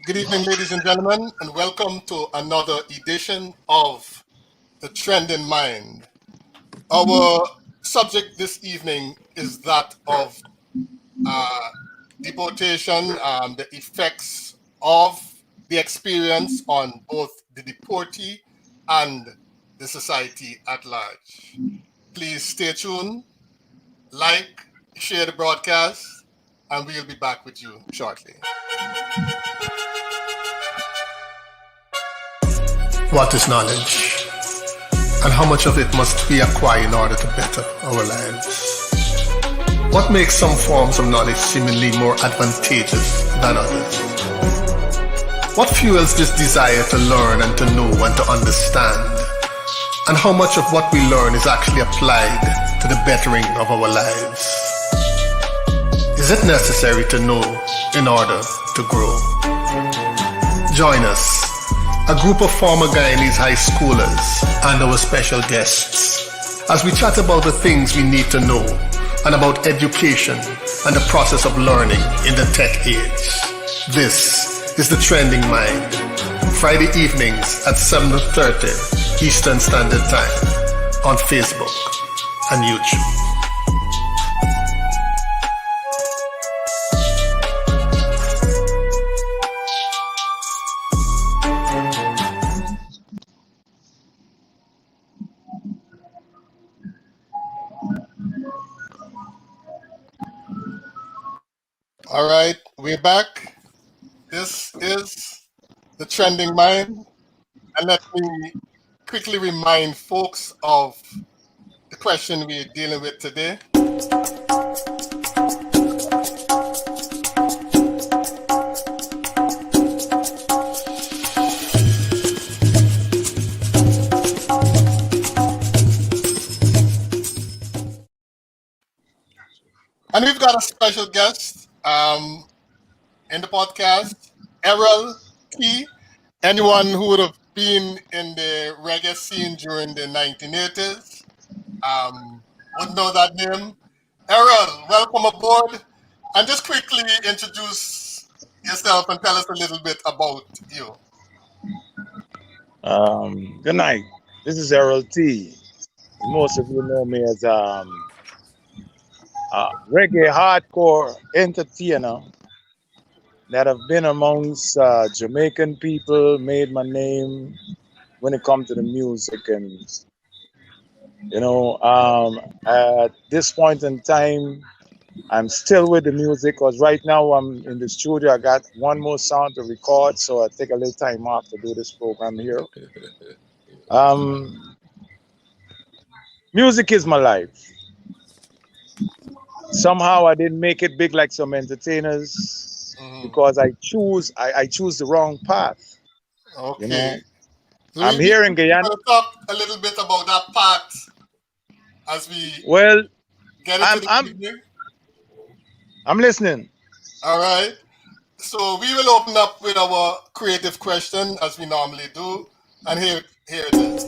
Good evening, ladies and gentlemen, and welcome to another edition of The Trend in Mind. Our subject this evening is that of deportation, the effects of the experience on both the deportee and the society at large. Please stay tuned, like, share the broadcast, and we'll be back with you shortly. What is knowledge? And how much of it must we acquire in order to better our lives? What makes some forms of knowledge seemingly more advantageous than others? What fuels this desire to learn and to know and to understand? And how much of what we learn is actually applied to the bettering of our lives? Is it necessary to know in order to grow? Join us, a group of former Guyanese high schoolers and our special guests, as we chat about the things we need to know and about education and the process of learning in the tech age. This is The Trending Mind, Friday evenings at 7:30 Eastern Standard Time on Facebook and YouTube. All right, we're back. This is The Trending Mind. And let me quickly remind folks of the question we're dealing with today. And we've got a special guest in the podcast, Errol T. Anyone who would have been in the reggae scene during the 1980s would know that name. Errol, welcome aboard. And just quickly introduce yourself and tell us a little bit about you. Good night. This is Errol T. Most of you know me as reggae hardcore entertainer that have been amongst Jamaican people, made my name when it comes to the music. And, you know, at this point in time, I'm still with the music because right now I'm in the studio. I got one more song to record, so I take a little time off to do this program here. Music is my life. Somehow I didn't make it big like some entertainers because I choose the wrong path. Okay. You know? So I'm here in Guyana. We're going to talk a little bit about that path as we get into the evening. I'm listening. All right. So we will open up with our creative question as we normally do. And here it is.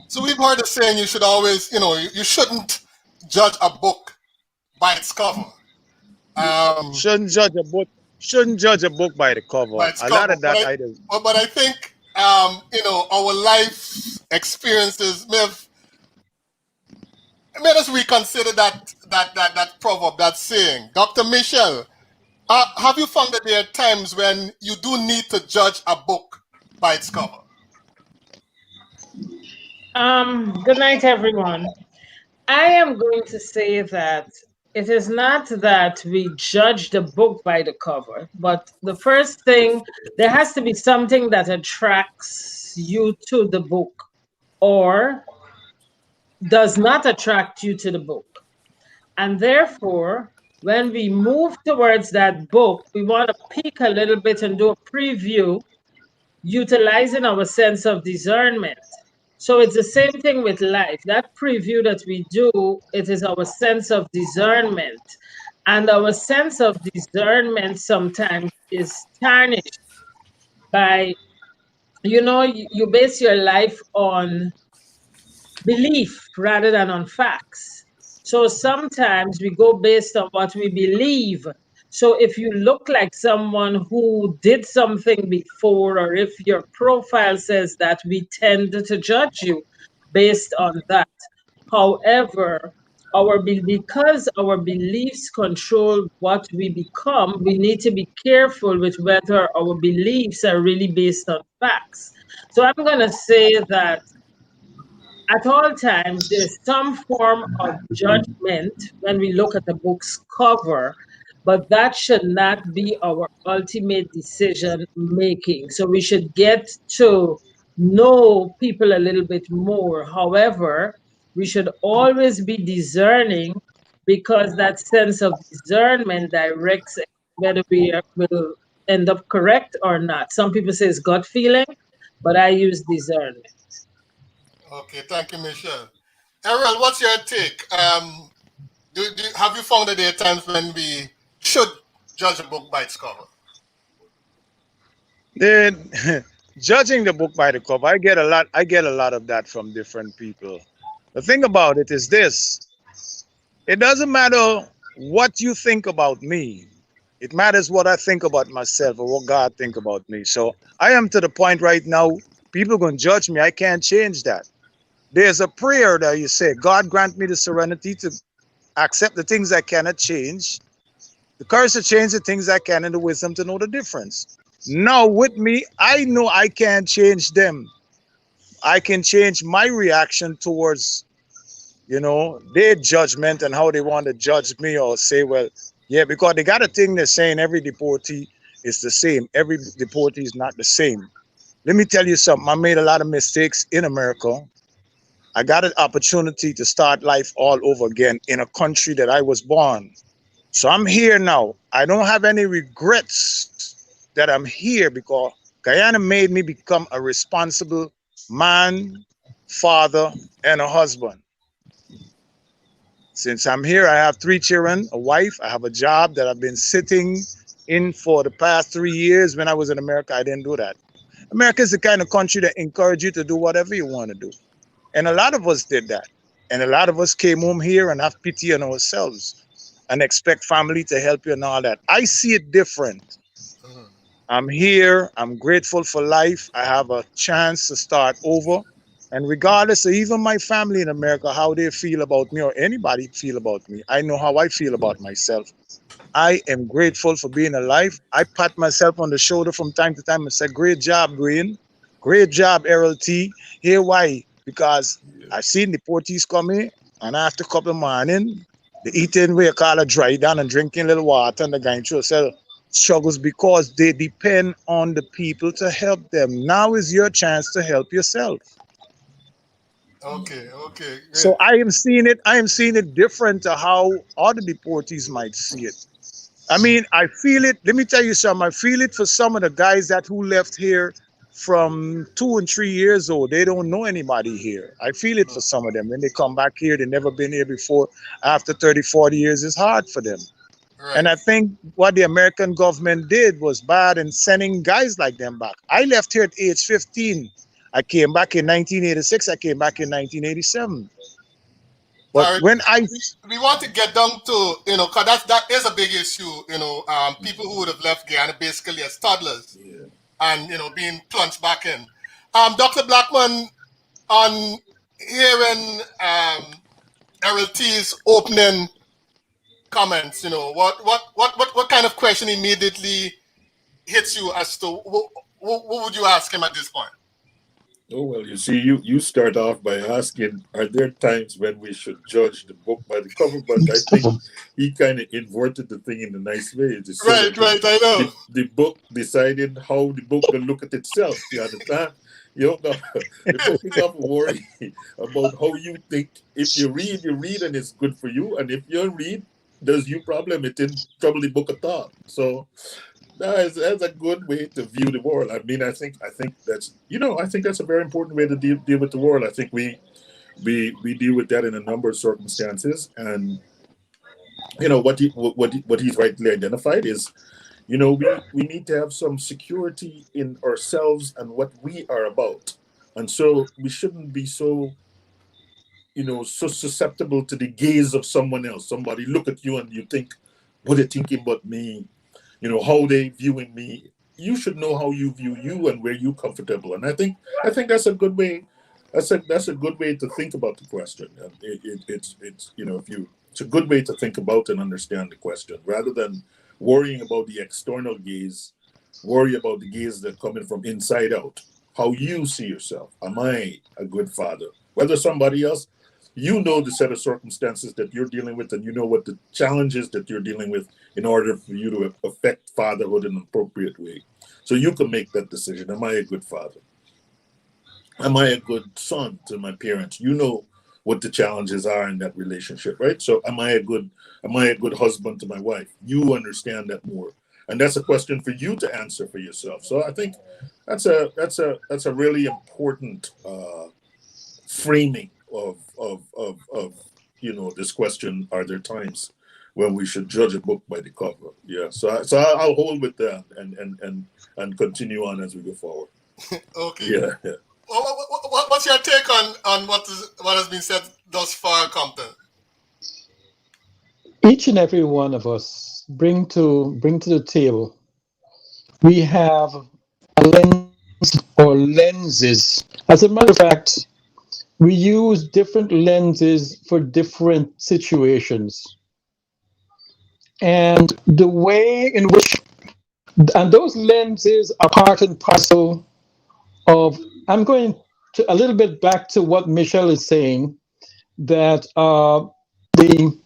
So we've heard the saying you should always, you shouldn't judge a book by its cover. Shouldn't judge a book by the cover. Lot of that I do. But I think our life experiences made us reconsider that proverb, that saying. Dr. Michelle, have you found that there are times when you do need to judge a book by its cover? Good night, everyone. I am going to say that it is not that we judge the book by the cover, but the first thing, there has to be something that attracts you to the book or does not attract you to the book. And therefore, when we move towards that book, we want to peek a little bit and do a preview utilizing our sense of discernment. So it's the same thing with life. That preview that we do, it is our sense of discernment. And our sense of discernment sometimes is tarnished by, you base your life on belief rather than on facts. So sometimes we go based on what we believe. So if you look like someone who did something before, or if your profile says that, we tend to judge you based on that. However, because our beliefs control what we become, we need to be careful with whether our beliefs are really based on facts. So I'm going to say that at all times, there's some form of judgment when we look at the book's cover, but that should not be our ultimate decision making. So we should get to know people a little bit more. However, we should always be discerning because that sense of discernment directs whether will end up correct or not. Some people say it's gut feeling, but I use discernment. Okay, thank you, Michelle. Errol, what's your take? Have you found that there are times when we should judge a book by its cover? Then judging the book by the cover, I get a lot of that from different people. The thing about it is this: it doesn't matter what you think about me. It matters what I think about myself or what God think about me. So I am to the point right now, people gonna judge me. I can't change that. There's a prayer that you say, God grant me the serenity to accept the things I cannot change, the courage to change the things I can, and the wisdom to know the difference. Now, with me, I know I can't change them. I can change my reaction towards, their judgment and how they want to judge me or say, well, yeah, because they got a thing they're saying every deportee is the same. Every deportee is not the same. Let me tell you something. I made a lot of mistakes in America. I got an opportunity to start life all over again in a country that I was born. So I'm here now. I don't have any regrets that I'm here because Guyana made me become a responsible man, father, and a husband. Since I'm here, I have 3 children, a wife, I have a job that I've been sitting in for the past 3 years. When I was in America, I didn't do that. America is the kind of country that encourages you to do whatever you want to do. And a lot of us did that. And a lot of us came home here and have pity on ourselves and expect family to help you and all that. I see it different. Mhm. I'm here. I'm grateful for life. I have a chance to start over. And regardless of even my family in America, how they feel about me or anybody feel about me, I know how I feel about myself. I am grateful for being alive. I pat myself on the shoulder from time to time and say, great job, Green. Great job, Errol T. Here, why? Because I've seen the deportees coming, and after a couple of morning, the eating we call a dry down and drinking a little water and the going through cell struggles because they depend on the people to help them. Now is your chance to help yourself. Okay, okay, great. So I am seeing it different to how other deportees might see it. I mean, I feel it. Let me tell you something. I feel it for some of the guys that who left here from 2 and 3 years old. They don't know anybody here. I feel it for some of them. When they come back here, they never been here before. After 30, 40 years, it's hard for them. Right. And I think what the American government did was bad in sending guys like them back. I left here at age 15. I came back in 1986. I came back in 1987. But All right. when I We want to get down to, because that is a big issue, people who would have left Guyana basically as toddlers and, being plunged back in. Dr. Blackman, on hearing Errol T's opening comments, what kind of question immediately hits you as to what would you ask him at this point? Oh well, you see, you start off by asking, are there times when we should judge the book by the cover? But I think he kind of inverted the thing in a nice way to say Right, that right, I know. the book decided how the book gonna look at itself. You understand? You don't got, the book you got to worry about how you think. If you read, and it's good for you. And if you don't read, there's you problem. It didn't trouble the book at all. So that's a good way to view the world. I mean, I think that's I think that's a very important way to deal with the world. I think we deal with that in a number of circumstances, and what he's rightly identified is we need to have some security in ourselves and what we are about, and so we shouldn't be so susceptible to the gaze of someone else. Somebody look at you and you think, what they thinking about me? How they viewing me. You should know how you view you and where you comfortable. And I think that's a good way. That's a good way to think about the question. And it's if you it's a good way to think about and understand the question rather than worrying about the external gaze. Worry about the gaze that coming from inside out. How you see yourself. Am I a good father? Whether somebody else, the set of circumstances that you're dealing with, and you know what the challenges that you're dealing with in order for you to affect fatherhood in an appropriate way. So you can make that decision. Am I a good father? Am I a good son to my parents? You know what the challenges are in that relationship, right? So am I a good husband to my wife? You understand that more. And that's a question for you to answer for yourself. So I think that's a really important framing of this question. Are there times when we should judge a book by the cover? Yeah, so I'll hold with that and continue on as we go forward. Okay. Yeah. What's your take on what has been said thus far, Compton? Each and every one of us bring to the table. We have a lens or lenses. As a matter of fact, we use different lenses for different situations. And the way in which, and those lenses are part and parcel of, I'm going to a little bit back to what Michelle is saying, that the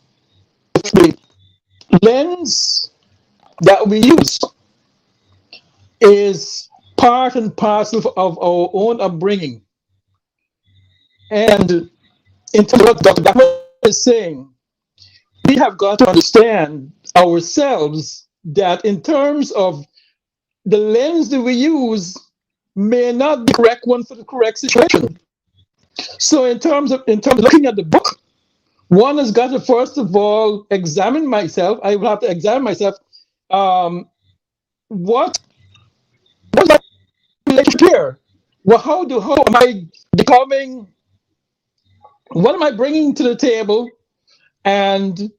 lens that we use is part and parcel of our own upbringing. And in terms of what Dr. Blackman is saying, we have got to understand ourselves that in terms of the lens that we use may not be the correct one for the correct situation. So in terms of looking at the book, one has got to first of all examine myself. I will have to examine myself. What was my relationship here? Well, how am I becoming? What am I bringing to the table? And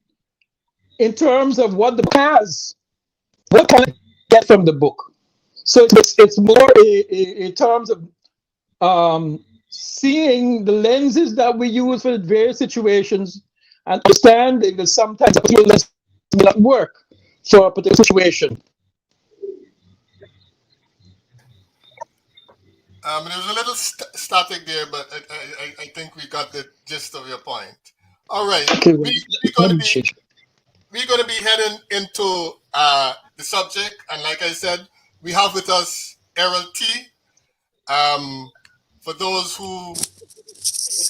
in terms of what the book has, what can I get from the book? So it's more in terms of seeing the lenses that we use for the various situations and understanding that sometimes a particular lens may not work for a particular situation. There was a little static there, but I think we got the gist of your point. All right, Okay, we're going to be heading into the subject, and like I said, we have with us Errol T. For those who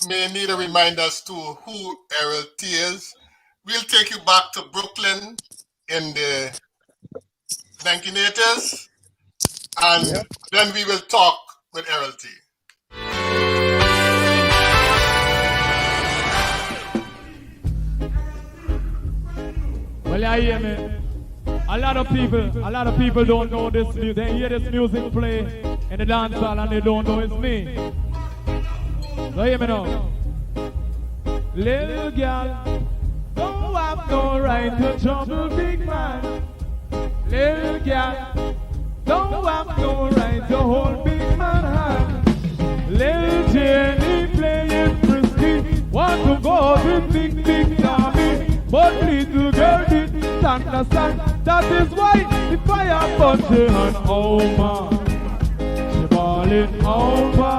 may need a reminder as to who Errol T is, we'll take you back to Brooklyn in the 1980s, and then we will talk with Errol T. Well, I hear me. A lot of people don't know this music. They hear this music play in the dance hall and they don't know it's me. So hear me now. Little girl, don't have no right to trouble big man. Little girl, don't have no right to hold big man hand. Little Jenny playing frisbee, want to go with big Tommy, but little girl didn't understand. That is why the fire burnt her hand over. She bawling over.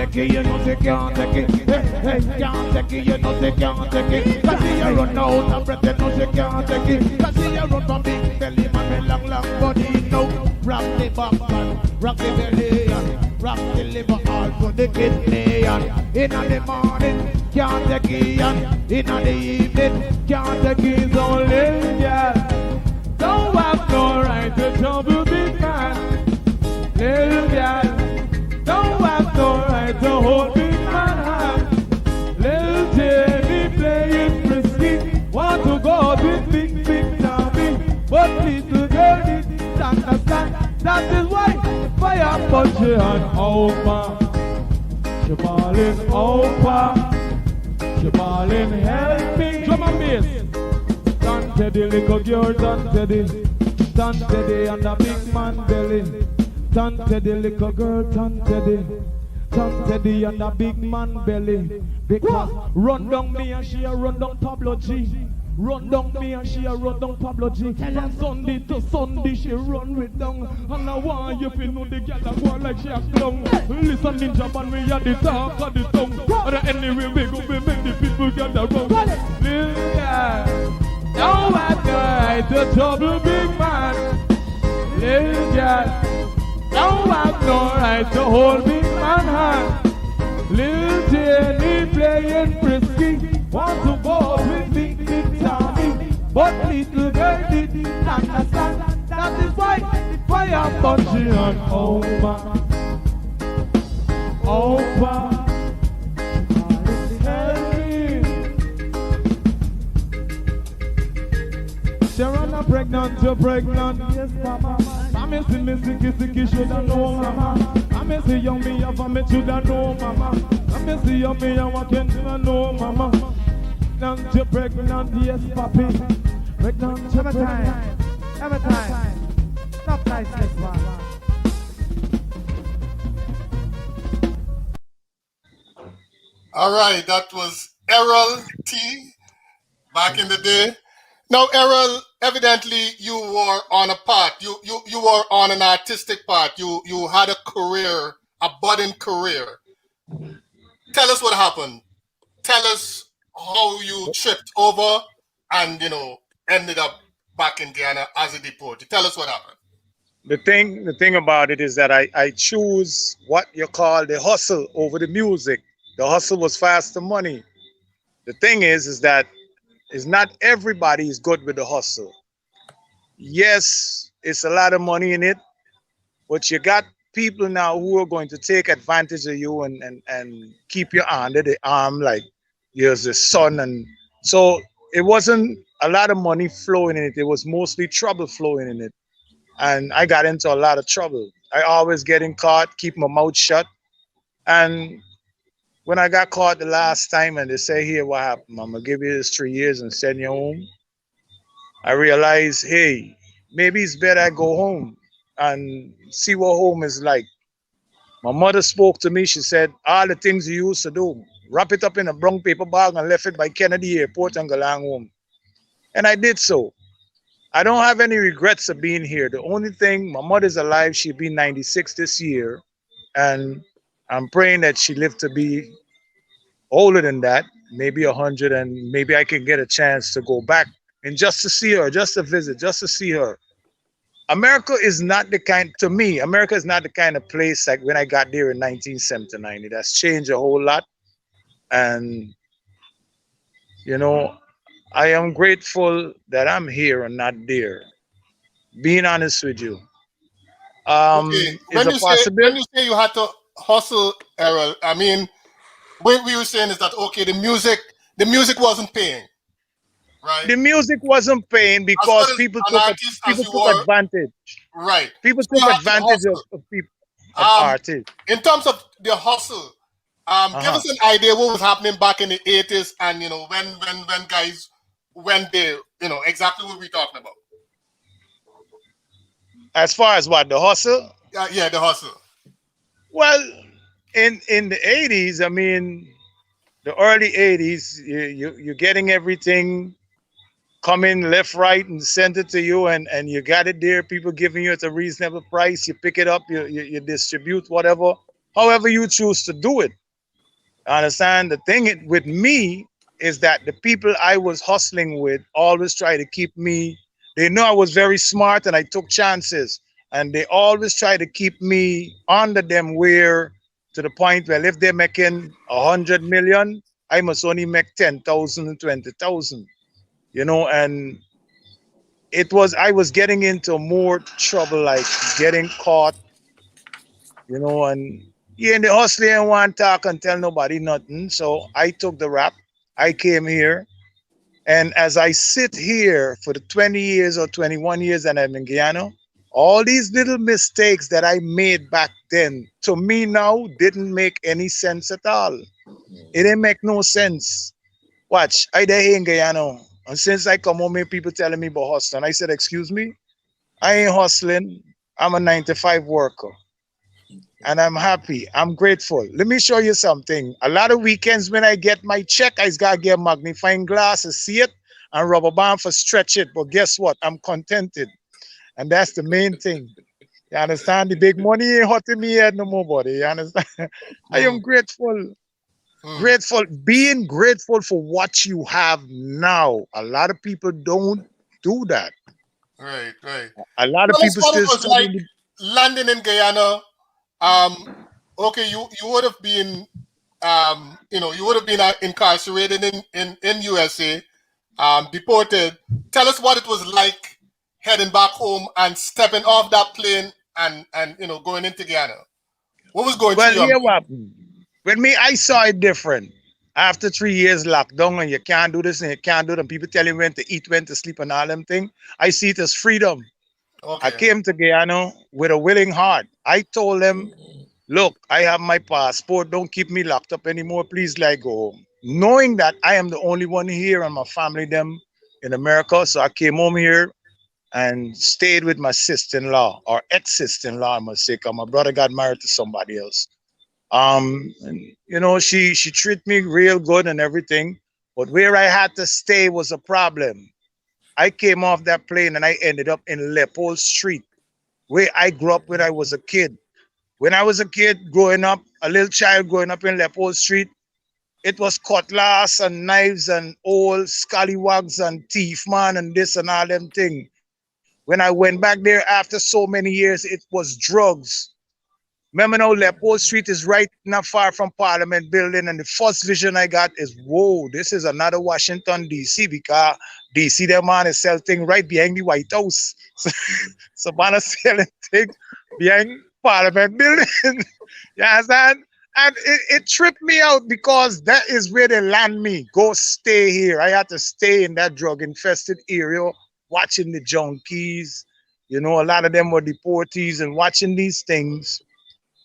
take it, you know they can't take it. Hey, can't take it, you know they can't take it. Cause she a run out of breath, you know she can't take it. Cause she a run from big belly man with long, long body. No, rock the back man, rock the belly and rock the liver all to the kidney and in the morning, can't take it and in the evening, can't take it. So little girl, don't have no right to trouble big man. Little girl, don't have no right to hold big man hand. Little Jenny playing frisky, want to go with big Tommy, but little girl didn't understand. That is why fire punch her hand over. She ballin' over, she ballin' help me. Drum and bass. Tan Teddy, little girl, Tan Teddy and the big man belly. Tan Teddy, little girl, Tan Teddy and the big man belly. Because run down me and she a run down Pablo G. Run down me and she a run down Pablo G. From Sunday to Sunday she run with down. And I want you to know the girl that go like she a clown. Listen in Japan we are the talk of the tongue. And anyway we go we make the people gather round. Little girl, don't have the right to trouble big man. Little girl, don't have no right to hold big man hand. Little Jenny playing frisky, want to go with big Tommy, but little girl didn't understand. That is why the fire punching on over. Sharon, pregnant, you're pregnant, yes, mama. I miss the sicky, shoulda know, mama. I miss the young me, I met shoulda know, mama. I miss the young me, I want to know, mama. Pregnant, you're pregnant, yes, papi. Pregnant, you're pregnant. Every time. Stop nice, this one. All right, that was Errol T. back in the day. Now, Errol, evidently you were on a path. You were on an artistic path. You had a career, a budding career. Tell us what happened. Tell us how you tripped over and ended up back in Guyana as a deportee. Tell us what happened. The thing about it is that I choose what you call the hustle over the music. The hustle was faster money. The thing is that it's not everybody is good with the hustle. Yes, it's a lot of money in it, but you got people now who are going to take advantage of you and keep you under the arm like you're the son. And so it wasn't a lot of money flowing in it. It was mostly trouble flowing in it. And I got into a lot of trouble. I always getting caught, keep my mouth shut. And when I got caught the last time and they say, here, what happened? I'm going to give you this 3 years and send you home. I realized, hey, maybe it's better I go home and see what home is like. My mother spoke to me. She said, all the things you used to do, wrap it up in a brown paper bag and left it by Kennedy Airport and go along home. And I did so. I don't have any regrets of being here. The only thing, my mother's alive. She'll be 96 this year. And I'm praying that she lived to be older than that, maybe 100, and maybe I can get a chance to go back and just to see her, just to visit, just to see her. America is not the kind, to me, America is not the kind of place like when I got there in 1979. It has changed a whole lot. And, I am grateful that I'm here and not there. Being honest with you. Okay. When you say you had to hustle, Errol, I mean, what we were saying is that, okay, the music wasn't paying, right? The music wasn't paying because people took advantage. Right. People took advantage of people, of artists. In terms of the hustle, give us an idea what was happening back in the 80s and, when guys went there, exactly what we're talking about. As far as what, the hustle? Yeah, the hustle. Well, in the 80s, I mean, the early 80s, you're getting everything coming left, right, and sent it to you, and you got it there. People giving you at a reasonable price. You pick it up, you distribute whatever, however you choose to do it. Understand? The thing with me is that the people I was hustling with always try to keep me. They know I was very smart and I took chances, and they always try to keep me under them. Where to the point where if they're making 100 million, I must only make 10,000 and 20,000. You know, and I was getting into more trouble, like getting caught. You know, and you in the hustling and want to talk and tell nobody nothing. So I took the rap. I came here. And as I sit here for the 20 years or 21 years that I'm in Guyana, all these little mistakes that I made back then, to me now, didn't make any sense at all. It didn't make no sense. Watch, I there here in Guyana. And since I come home, here, people telling me about hustling. I said, excuse me, I ain't hustling. I'm a 9 to 5 worker. And I'm happy. I'm grateful. Let me show you something. A lot of weekends when I get my check, I just gotta get a magnifying glass to see it and rubber band for stretch it. But guess what? I'm contented. And that's the main thing. You understand? The big money ain't hurting me head no more, buddy. You understand? I am grateful. Grateful. Being grateful for what you have now. A lot of people don't do that. Right, right. A lot of Tell us people what it still was like struggling. landing in Guyana. Okay, you would have been, you would have been incarcerated in USA, deported. Tell us what it was like heading back home and stepping off that plane and going into Guyana. What was going through Well, your here mind? what? With me, I saw it different. After 3 years lockdown and you can't do this and you can't do that, and people tell you when to eat, when to sleep, and all them things, I see it as freedom. I Okay. came to Guyana with a willing heart. I told them, look, I have my passport. Don't keep me locked up anymore. Please let go home. Knowing that I am the only one here and my family, them in America. So I came home here and stayed with my sister-in-law or ex-sister-in-law, I must say, because my brother got married to somebody else. And, she treated me real good and everything, but where I had to stay was a problem. I came off that plane and I ended up in Leopold Street, where I grew up when I was a kid. When I was a kid growing up, a little child growing up in Leopold Street, it was cutlass and knives and old scallywags and thief man and this and all them thing. When I went back there after so many years, it was drugs. Remember now, Leopold Street is right not far from Parliament Building, and the first vision I got is, whoa, this is another Washington, D.C., because D.C., that man is selling thing right behind the White House. So man is selling thing behind Parliament Building. You understand? And it tripped me out because that is where they land me. Go stay here. I had to stay in that drug-infested area, watching the junkies. A lot of them were deportees and watching these things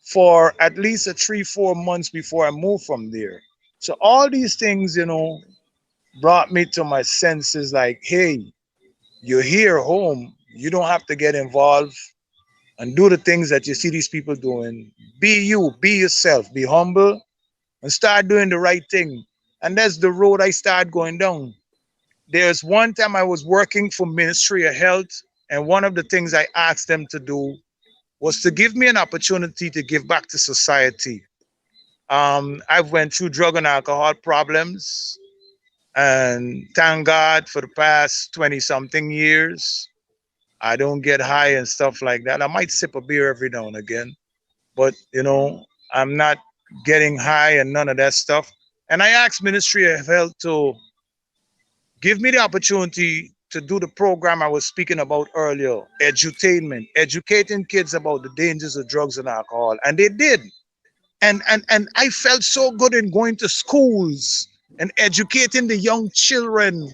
for at least a 3-4 months before I moved from there. So all these things, brought me to my senses like, hey, you're here home. You don't have to get involved and do the things that you see these people doing. Be you, be yourself, be humble, and start doing the right thing. And that's the road I started going down. There's one time I was working for Ministry of Health, and one of the things I asked them to do was to give me an opportunity to give back to society. I've went through drug and alcohol problems, and thank God for the past 20 something years, I don't get high and stuff like that. I might sip a beer every now and again, but I'm not getting high and none of that stuff. And I asked Ministry of Health to give me the opportunity to do the program I was speaking about earlier, edutainment, educating kids about the dangers of drugs and alcohol. And they did. And I felt so good in going to schools and educating the young children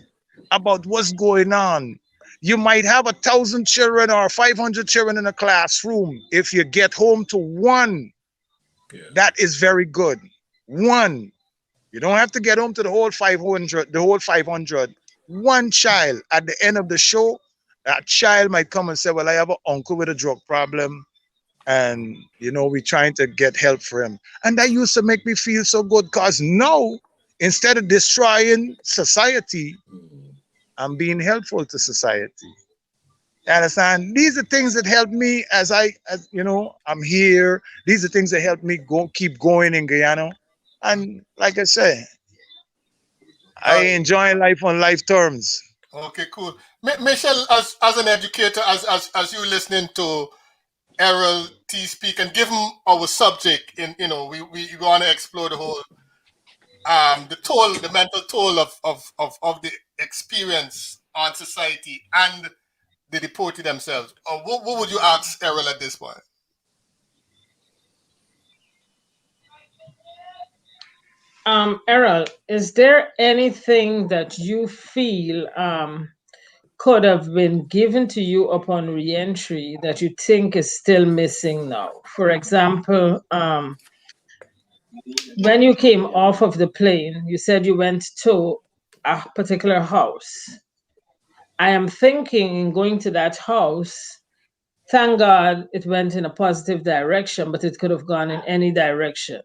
about what's going on. You might have 1,000 children or 500 children in a classroom. If you get home to one, that is very good. One. You don't have to get home to the whole 500, the whole 500. One child at the end of the show, that child might come and say, well, I have an uncle with a drug problem, and we're trying to get help for him. And that used to make me feel so good, because now, instead of destroying society, I'm being helpful to society. You understand? These are things that help me as I'm here. These are things that help me keep going in Guyana. And like I say, I Uh, enjoy life on life terms. okay, cool. Michelle, as an educator, as you listening to Errol T speak, and given our subject, in we want to explore the whole the mental toll of the experience on society and the deported themselves. What would you ask Errol at this point? Errol, is there anything that you feel could have been given to you upon reentry that you think is still missing now? For example, when you came off of the plane, you said you went to a particular house. I am thinking in going to that house, thank God it went in a positive direction, but it could have gone in any direction.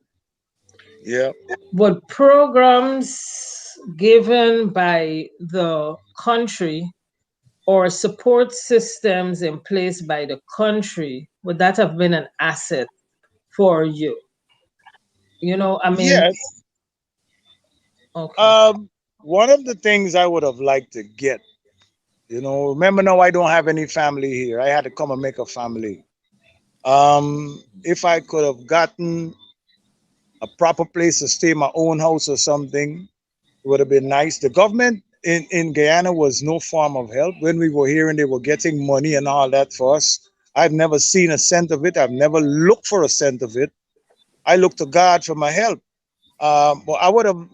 Yeah. But programs given by the country or support systems in place by the country, would that have been an asset for you? I mean, Yes. okay. One of the things I would have liked to get, remember now I don't have any family here. I had to come and make a family. If I could have gotten a proper place to stay, my own house or something, it would have been nice. The government in Guyana was no form of help. When we were here and they were getting money and all that for us, I've never seen a cent of it. I've never looked for a cent of it. I look to God for my help. But I would have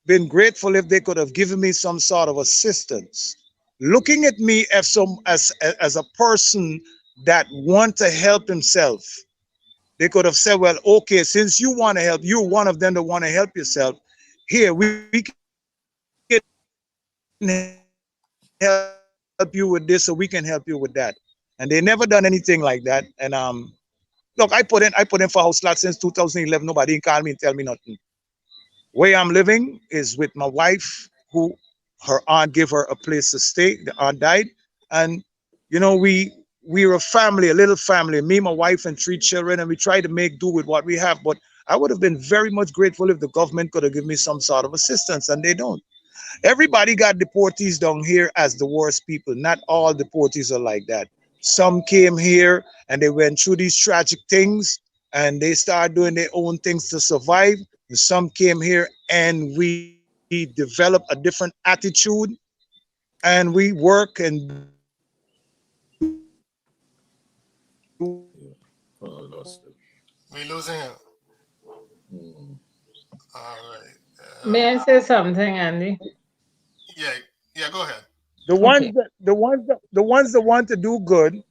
been grateful if they could have given me some sort of assistance. Looking at me as a person that want to help himself, they could have said, well, okay, since you want to help, you're one of them that want to help yourself. Here, we can help you with this or we can help you with that. And they never done anything like that. And look, I put in for house lot since 2011. Nobody didn't call me and tell me nothing. Where I'm living is with my wife, who her aunt gave her a place to stay. The aunt died. And we're a family, a little family, me, my wife, and 3 children, and we try to make do with what we have. But I would have been very much grateful if the government could have given me some sort of assistance, and they don't. Everybody got deportees down here as the worst people. Not all deportees are like that. Some came here and they went through these tragic things and they started doing their own things to survive. And some came here and we developed a different attitude and we work and do the right thing. Oh, I lost it. We losing him. All right. May I say something, Andy? Yeah, yeah. Go ahead. Okay. The ones that want to do good,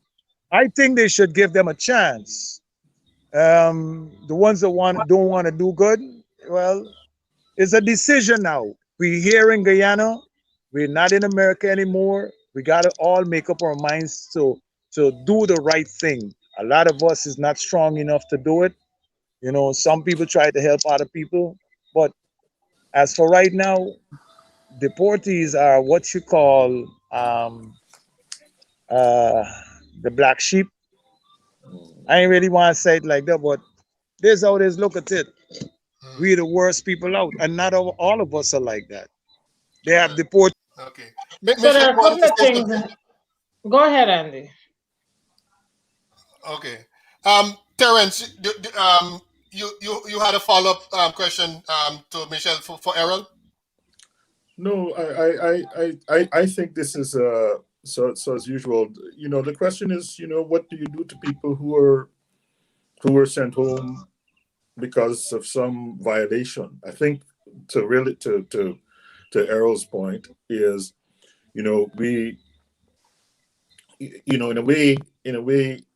I think they should give them a chance. The ones that don't want to do good, well, it's a decision now. We here in Guyana, we're not in America anymore. We gotta all make up our minds to do the right thing. A lot of us is not strong enough to do it. Some people try to help other people, but as for right now, deportees are what you call uh, the black sheep. I ain't really want to say it like that, but this how it is. Look at it. We're the worst people out, and not all of us are like that. They have deported. Okay. So Michelle, there are you a wanted couple to of say things. something? Go ahead, Andy. Okay. Terence, you had a follow up question to Michelle for Errol. No, I think this is so as usual. The question is, what do you do to people who were sent home because of some violation? I think to really to Errol's point is, we, in a way,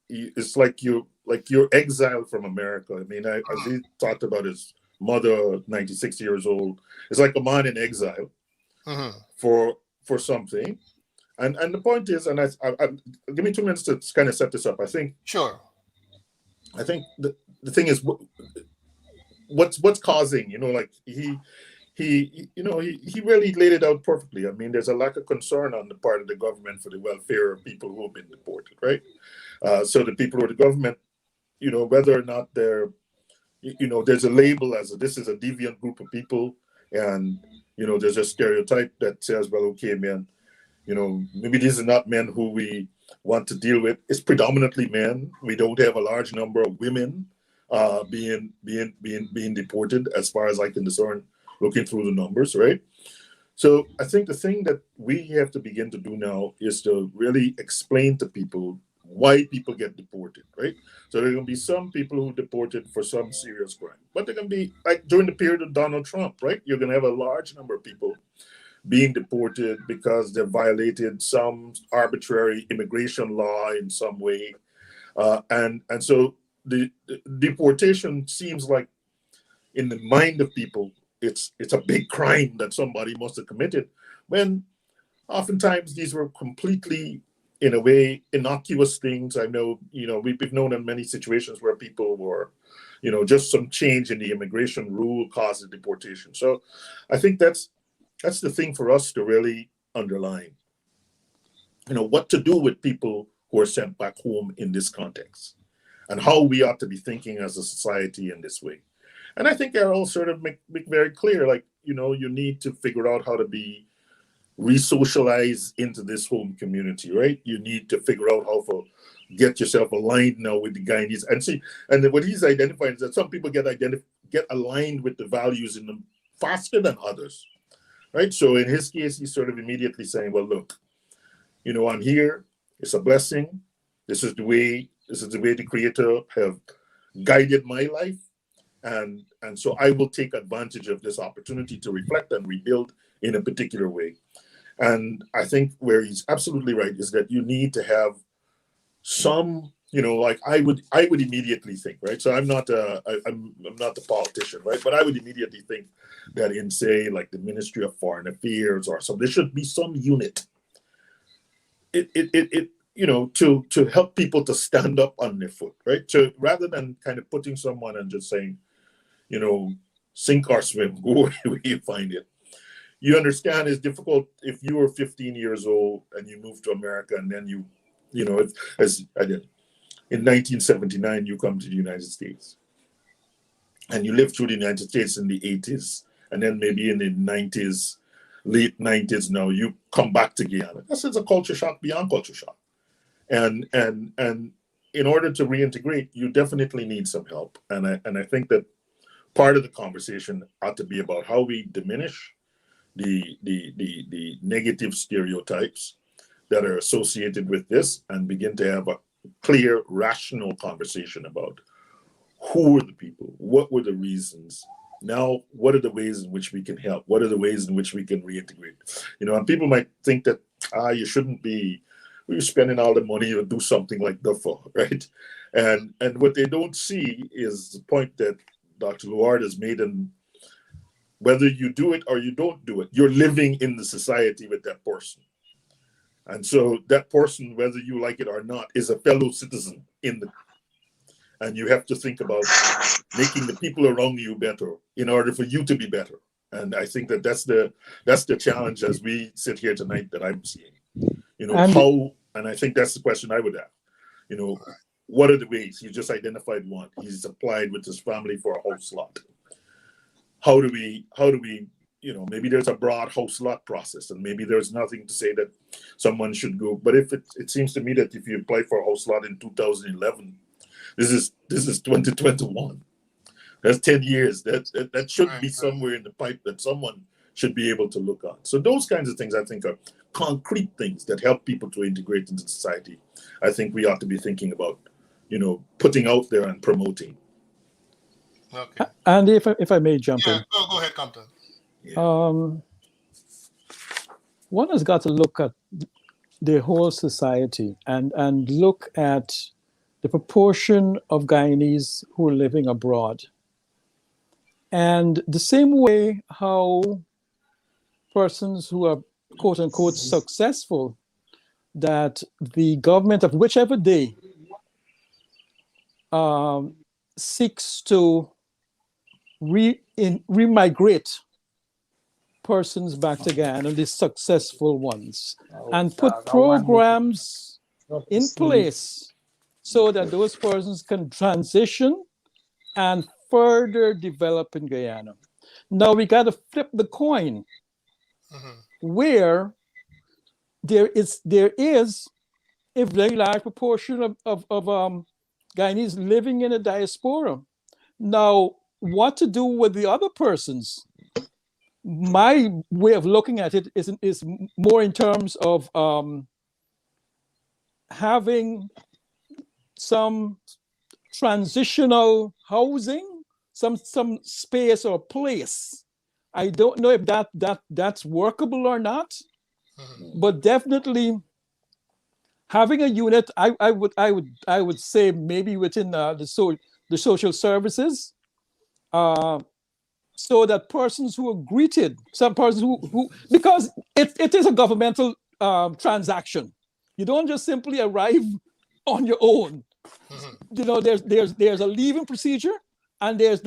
it's like you're exiled from America. I mean, as he talked about his mother, 96 years old, it's like a man in exile Mm-hmm. for something. And the point is, and I give me 2 minutes to kind of set this up. Sure. I think the thing is, what's causing, like he really laid it out perfectly. I mean, there's a lack of concern on the part of the government for the welfare of people who have been deported, right? So the people or the government, whether or not they're, there's a label as this is a deviant group of people, and there's a stereotype that says, well, okay, man, maybe these are not men who we want to deal with. It's predominantly men. We don't have a large number of women being deported, as far as I can discern, looking through the numbers, right? So I think the thing that we have to begin to do now is to really explain to people why people get deported, right? So there are going to be some people who deported for some serious crime, but they're going to be like during the period of Donald Trump, right? You're going to have a large number of people being deported because they violated some arbitrary immigration law in some way, and so the deportation seems like, in the mind of people, it's a big crime that somebody must have committed, when oftentimes these were completely, in a way, innocuous things. I know, we've known in many situations where people were, just some change in the immigration rule caused a deportation. So I think that's the thing for us to really underline, what to do with people who are sent back home in this context, and how we ought to be thinking as a society in this way. And I think they're all sort of make very clear, like, you need to figure out how to be re-socialized into this home community, right? You need to figure out how to get yourself aligned now with the Guyanese. And see, and what he's identifying is that some people get aligned with the values in them faster than others, right? So in his case, he's sort of immediately saying, well, look, I'm here. It's a blessing. This is the way the Creator have guided my life. And so I will take advantage of this opportunity to reflect and rebuild in a particular way. And I think where he's absolutely right is that you need to have some, like I would immediately think, right? So I'm not the politician, right? But I would immediately think that in, say, like the Ministry of Foreign Affairs or something, there should be some unit. To help people to stand up on their foot, right? So rather than kind of putting someone and just saying, sink or swim, go where you find it. You understand it's difficult if you were 15 years old and you moved to America, and then as I did in 1979, you come to the United States, and you lived through the United States in the 80s, and then maybe in the 90s, late 90s, now you come back to Guyana. This is a culture shock beyond culture shock, and in order to reintegrate, you definitely need some help, and I think that part of the conversation ought to be about how we diminish the negative stereotypes that are associated with this, and begin to have a clear, rational conversation about who are the people, what were the reasons, now what are the ways in which we can help, what are the ways in which we can reintegrate. And people might think that you shouldn't be spending all the money to do something like DUFA, right? And what they don't see is the point that Dr. Luard has made, and whether you do it or you don't do it, you're living in the society with that person. And so that person, whether you like it or not, is a fellow citizen and you have to think about making the people around you better in order for you to be better. And I think that's the challenge as we sit here tonight that I'm seeing. And I think that's the question I would have. What are the ways? You just identified one. He's applied with his family for a house lot. How do we, maybe there's a broad house lot process, and maybe there's nothing to say that someone should go. But if it seems to me that if you apply for a house lot in 2011, this is 2021. That's 10 years. That should be somewhere in the pipe that someone should be able to look on. So those kinds of things, I think, are concrete things that help people to integrate into society. I think we ought to be thinking about, putting out there and promoting. Okay. And if I may jump in. Go ahead, Compton. Yeah. One has got to look at the whole society and look at the proportion of Guyanese who are living abroad. And the same way how persons who are quote unquote successful, that the government of whichever day seeks to remigrate persons back to Guyana, the successful ones, and put I want programs not to in sleep. place so that those persons can transition and further develop in Guyana. Now we got to flip the coin where there is a very large proportion of Guyanese living in a diaspora. Now, what to do with the other persons? My way of looking at it is more in terms of having some transitional housing, some space or place. I don't know if that's workable or not, but definitely having a unit. I would say maybe within the social services, so that persons who are greeted, some persons who because it is a governmental transaction. You don't just simply arrive on your own. You know, there's a leaving procedure, and there's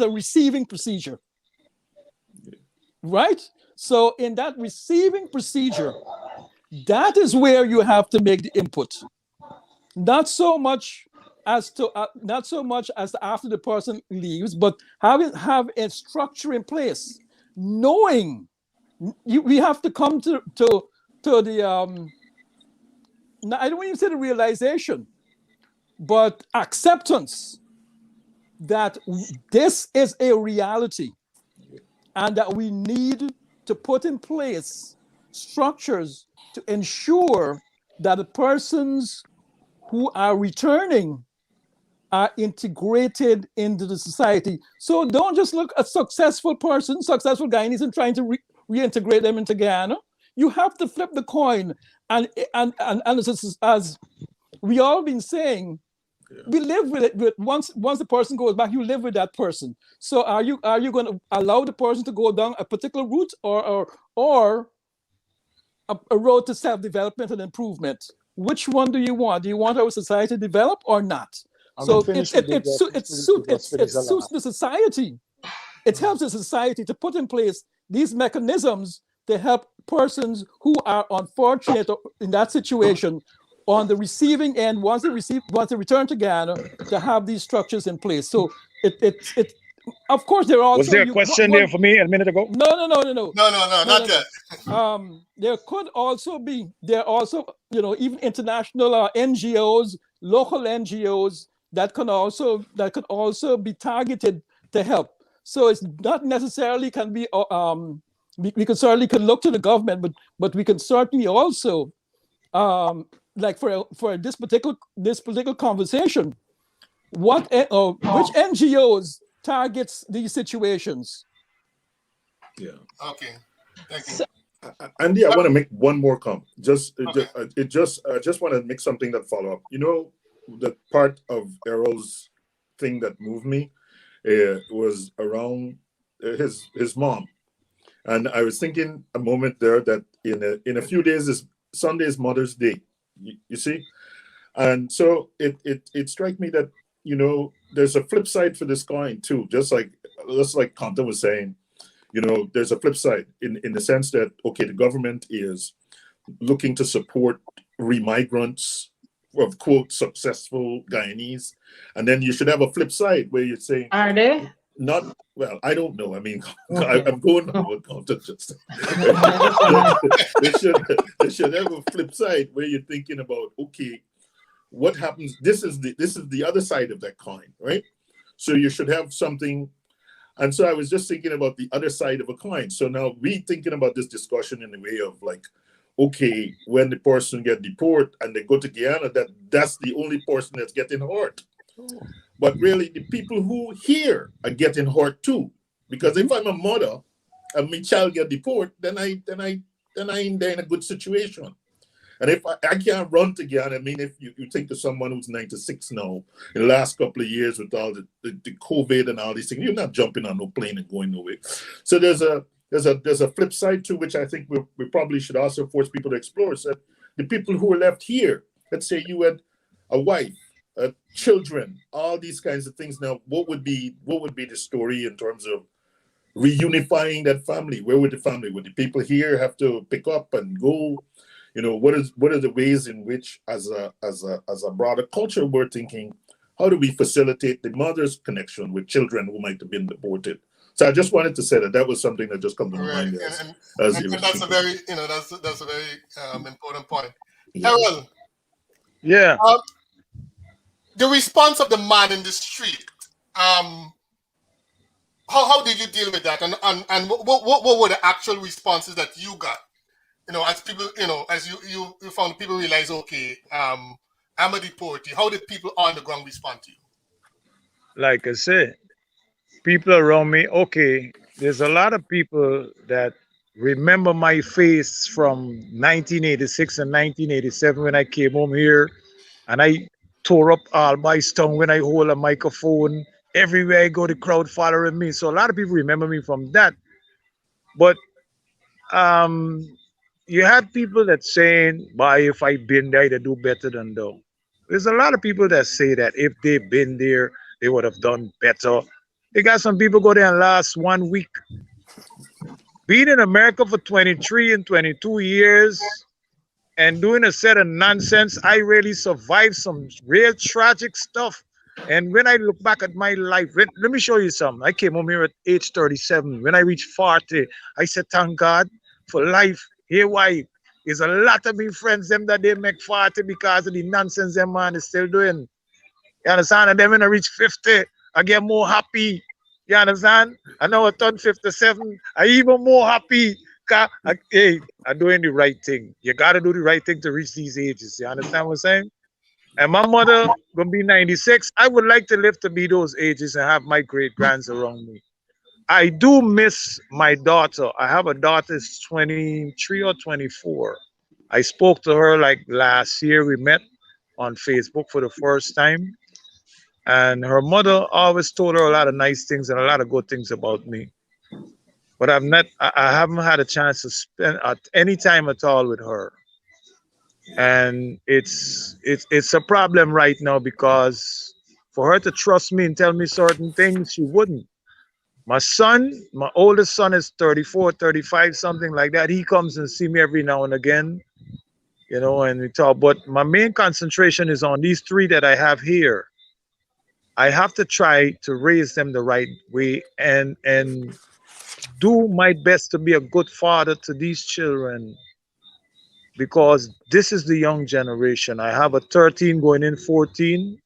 a receiving procedure, right? So in that receiving procedure, that is where you have to make the input. Not so much as after the person leaves, but have a structure in place, knowing we have to come to the I don't even say the realization, but acceptance that this is a reality, and that we need to put in place structures to ensure that the persons who are returning are integrated into the society. So don't just look at successful Guyanese, and trying to reintegrate them into Guyana. You have to flip the coin, and as we all been saying, we live with it. Once the person goes back, you live with that person. So are you going to allow the person to go down a particular route, or a road to self-development and improvement? Which one do you want? Do you want our society to develop or not? So it suits the society. It helps the society to put in place these mechanisms to help persons who are unfortunate in that situation on the receiving end, once they return to Ghana, to have these structures in place. So it of course there are also. Was there a question there for me a minute ago? No, No, not yet. There could also be, even international NGOs, local NGOs that could also be targeted to help. So it's not necessarily can be. We can certainly look to the government, but we can certainly also, like for this particular conversation, which NGOs targets these situations? Yeah. Okay. Thank you. Andy, I want to make one more comment. I just want to make something that follow up. You know, the part of Errol's thing that moved me was around his mom, and I was thinking a moment there that in a few days is Sunday is Mother's Day. You see, and so it struck me that, you know, there's a flip side for this coin too. Just like Kanta was saying. You know, there's a flip side in the sense that, okay, the government is looking to support remigrants of, quote, successful Guyanese. And then you should have a flip side where you're saying... Are they? Not, well, I don't know. I mean, okay. I'm going on what Kanta just said. They should have a flip side where you're thinking about, okay, what happens? This is the other side of that coin, right? So you should have something. And so I was just thinking about the other side of a coin. So now we thinking about this discussion in the way of like, okay, when the person get deported and they go to Guyana, that's the only person that's getting hurt. But really, the people who here are getting hurt too. Because if I'm a mother and my child get deported, then I ain't there in a good situation. And if I can't run to Guyana, I mean, if you think of someone who's 96 now, in the last couple of years with all the COVID and all these things, you're not jumping on no plane and going nowhere. So there's a flip side to which I think we probably should also force people to explore. So the people who are left here, let's say you had a wife, children, all these kinds of things. Now, what would be the story in terms of reunifying that family. Where would the family? Would the people here have to pick up and go? You know, what are the ways in which, as a broader culture, we're thinking, how do we facilitate the mother's connection with children who might have been deported? So I just wanted to say that was something that just come to my Right. mind And you were that's a speaking. very, that's a very important point. Yeah. Errol, Yeah. the response of the man in the street, how did you deal with that? And what were the actual responses that you got? As people, as you found people realize, okay, I'm a deportee. How did people on the ground respond to you? Like I said, people around me, okay, there's a lot of people that remember my face from 1986 and 1987 when I came home here and I tore up all my tongue when I hold a microphone. Everywhere I go, the crowd following me. So a lot of people remember me from that. But um, you had people that saying, "Boy, if I been there, they do better than though." There's a lot of people that say that if they've been there, they would have done better. They got some people go there and last 1 week. Being in America for 23 and 22 years and doing a set of nonsense, I really survived some real tragic stuff. And when I look back at my life, let me show you something. I came home here at age 37. When I reached 40, I said, thank God for life. Here why? There's a lot of me friends them that they make 40 because of the nonsense them man is still doing. You understand? And then when I reach 50, I get more happy. You understand? I know I turn 57, I even more happy. Hey, I'm doing the right thing. You gotta do the right thing to reach these ages. You understand what I'm saying? And my mother gonna be 96. I would like to live to be those ages and have my great grands around me. I do miss my daughter. I have a daughter, is 23 or 24. I spoke to her like last year. We met on Facebook for the first time. And her mother always told her a lot of nice things and a lot of good things about me. But I haven't had a chance to spend any time at all with her. And it's a problem right now because for her to trust me and tell me certain things, she wouldn't. My oldest son is 34, 35, something like that. He comes and see me every now and again, and we talk. But my main concentration is on these three that I have here. I have to try to raise them the right way and do my best to be a good father to these children because this is the young generation. I have a 13 going in 14,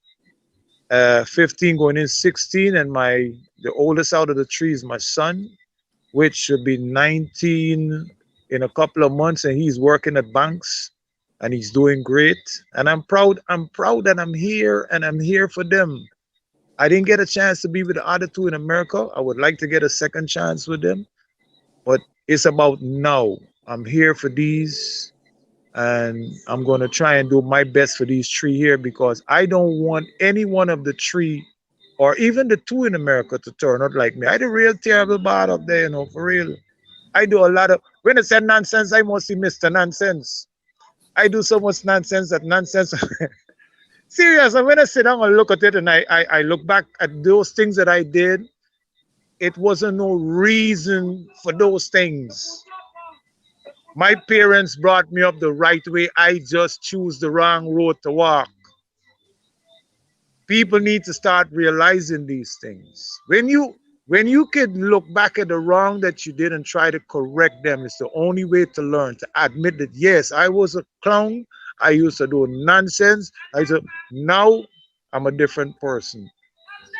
15 going in 16, and the oldest out of the three is my son, which should be 19 in a couple of months, and he's working at banks and he's doing great. And I'm proud that I'm here and I'm here for them. I didn't get a chance to be with the other two in America. I would like to get a second chance with them, but it's about now. I'm here for these, and I'm going to try and do my best for these three here because I don't want any one of the three or even the two in America to turn out like me. I do real terrible bad up there, for real. I do a lot of, when I said nonsense, I mostly Mr. Nonsense. I do so much nonsense that nonsense. Serious, and when I sit down and look at it and I look back at those things that I did, it wasn't no reason for those things. My parents brought me up the right way. I just choose the wrong road to walk. People need to start realizing these things. When you could look back at the wrong that you did and try to correct them, it's the only way to learn, to admit that, yes, I was a clown. I used to do nonsense. Now I'm a different person.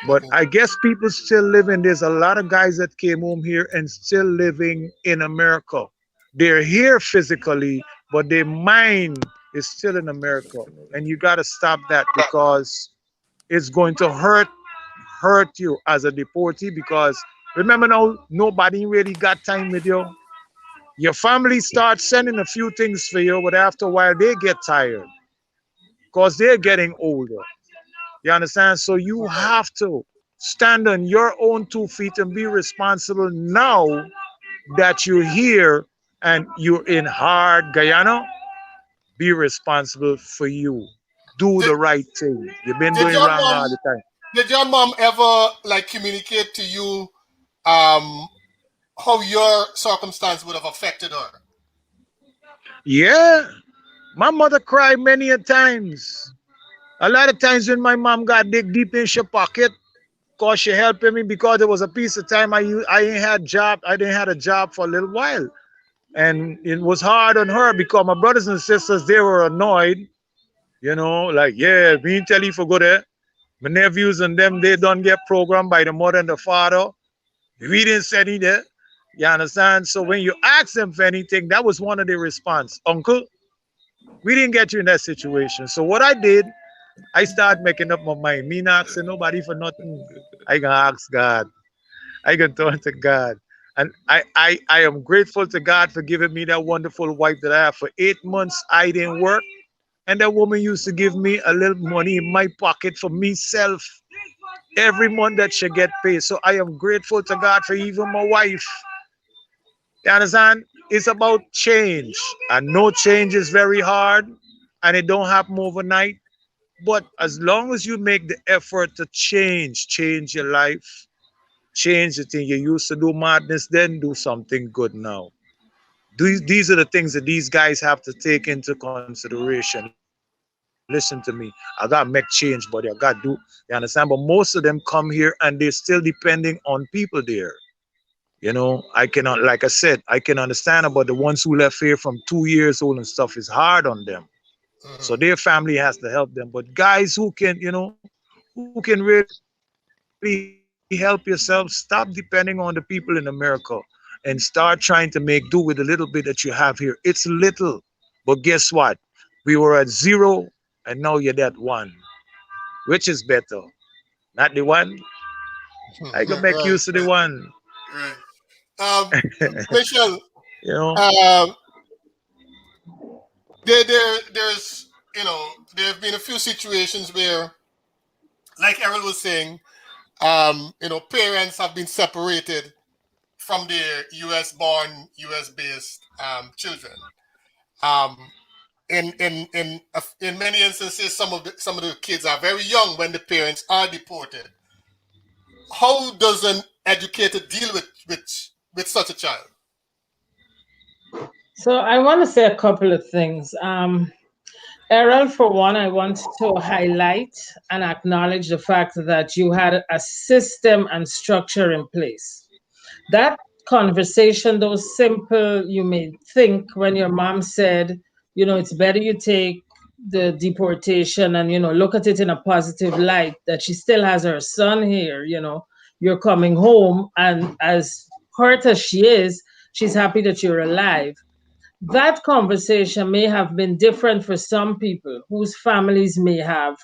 But I guess people still living, there's a lot of guys that came home here and still living in America. They're here physically, but their mind is still in America. And you got to stop that because it's going to hurt you as a deportee because remember now, nobody really got time with you. Your family starts sending a few things for you, but after a while they get tired because they're getting older. You understand? So you have to stand on your own 2 feet and be responsible now that you're here and you're in hard Guyana. Be responsible for you. Do Did, the right thing. You've been did doing your wrong mom all the time. did your mom ever communicate to you, um, how your circumstance would have affected her. Yeah, my mother cried many a times. A lot of times when my mom got dig deep in her pocket, cause she helping me because there was a piece of time I ain't had job. I didn't had a job for a little while, and it was hard on her because my brothers and sisters they were annoyed. Like yeah, we didn't tell you for go there. My nephews and them they don't get programmed by the mother and the father. We didn't send it there. You understand? So when you ask them for anything, that was one of their response. Uncle, we didn't get you in that situation. So what I did, I started making up my mind. Me not asking nobody for nothing. I can ask God. I can turn to God. And I am grateful to God for giving me that wonderful wife that I have. For 8 months, I didn't work. And that woman used to give me a little money in my pocket for myself every month that she get paid. So I am grateful to God for even my wife. You understand? It's about change. And no change is very hard and it don't happen overnight. But as long as you make the effort to change your life, change the thing you used to do madness, then do something good now. These are the things that these guys have to take into consideration. Listen to me. I gotta make change, buddy. I gotta do. You understand? But most of them come here and they're still depending on people there. I cannot, like I said, I can understand about the ones who left here from 2 years old and stuff is hard on them. So Mhm. their family has to help them. But guys who can, who can really help yourself, stop depending on the people in America and start trying to make do with the little bit that you have here. It's little. But guess what? We were at 0 and now you're at 1. Which is better? Not the one? I can make use of the one. Right, right, right. Michelle, you know? um, there's there have been a few situations where, like Errol was saying, parents have been separated from their U.S. born, U.S. based children. Um, in many instances, some of the kids are very young when the parents are deported. How does an educator deal with such a child? So I want to say a couple of things. Errol, for one, I want to highlight and acknowledge the fact that you had a system and structure in place. That conversation, though simple, you may think when your mom said, it's better you take the deportation and, look at it in a positive light, that she still has her son here, you're coming home. And as hurt as she is, she's happy that you're alive. That conversation may have been different for some people whose families may have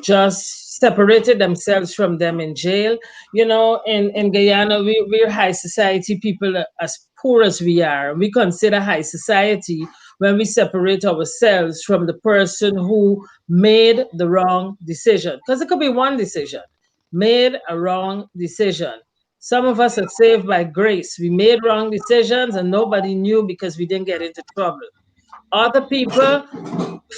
just separated themselves from them in jail. In Guyana, we're high society people as poor as we are. We consider high society when we separate ourselves from the person who made the wrong decision. Because it could be one decision, made a wrong decision. Some of us are saved by grace. We made wrong decisions and nobody knew because we didn't get into trouble. Other people,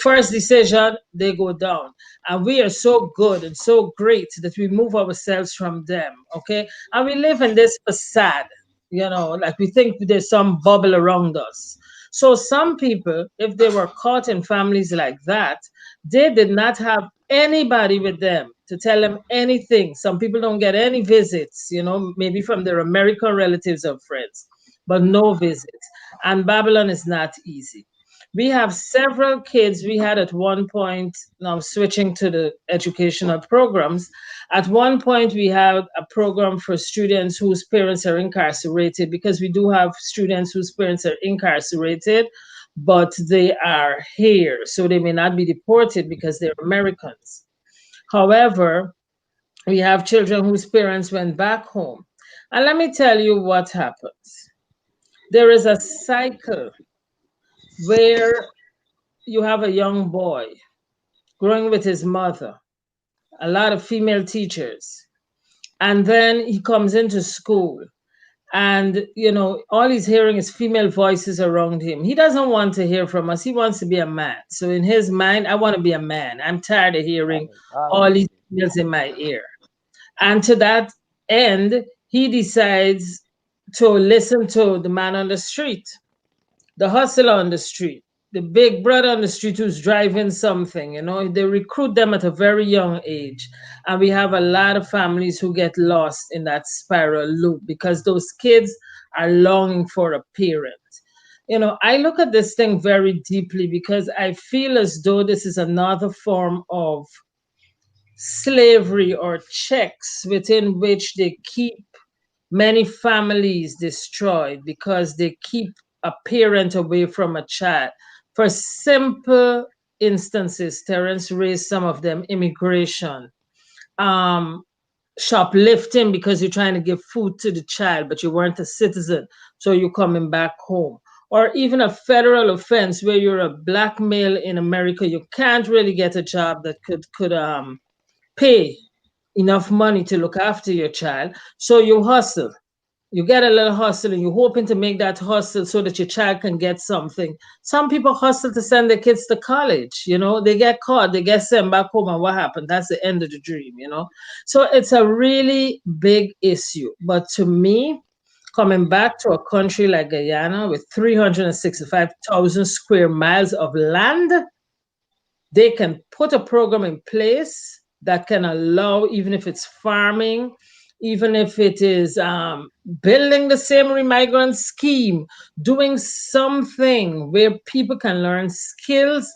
first decision, they go down. And we are so good and so great that we move ourselves from them. Okay. And we live in this facade, like we think there's some bubble around us. So some people, if they were caught in families like that, they did not have anybody with them to tell them anything. Some people don't get any visits, maybe from their American relatives or friends, but no visits. And Babylon is not easy. We have several kids. We had at one point, now switching to the educational programs, at one point we had a program for students whose parents are incarcerated, because we do have students whose parents are incarcerated, but they are here. So they may not be deported because they're Americans. However, we have children whose parents went back home. And let me tell you what happens. There is a cycle where you have a young boy growing with his mother, a lot of female teachers, and then he comes into school and all he's hearing is female voices around him. He doesn't want to hear from us. He wants to be a man. So in his mind, I want to be a man. I'm tired of hearing all these females in my ear. And to that end, he decides to listen to the man on the street, the hustler on the street, the big brother on the street who's driving something. They recruit them at a very young age. And we have a lot of families who get lost in that spiral loop because those kids are longing for a parent. I look at this thing very deeply because I feel as though this is another form of slavery or checks within which they keep many families destroyed because they keep a parent away from a child. For simple instances, Terence raised some of them: immigration, um, shoplifting because you're trying to give food to the child, but you weren't a citizen, so you're coming back home. Or even a federal offense where you're a black male in America, you can't really get a job that could pay enough money to look after your child, so you hustle. You get a little hustle and you're hoping to make that hustle so that your child can get something. Some people hustle to send their kids to college. They get caught, they get sent back home, and what happened? That's the end of the dream. So it's a really big issue. But to me, coming back to a country like Guyana with 365,000 square miles of land, they can put a program in place that can allow, even if it's farming, even if it is building the same remigrant scheme, doing something where people can learn skills,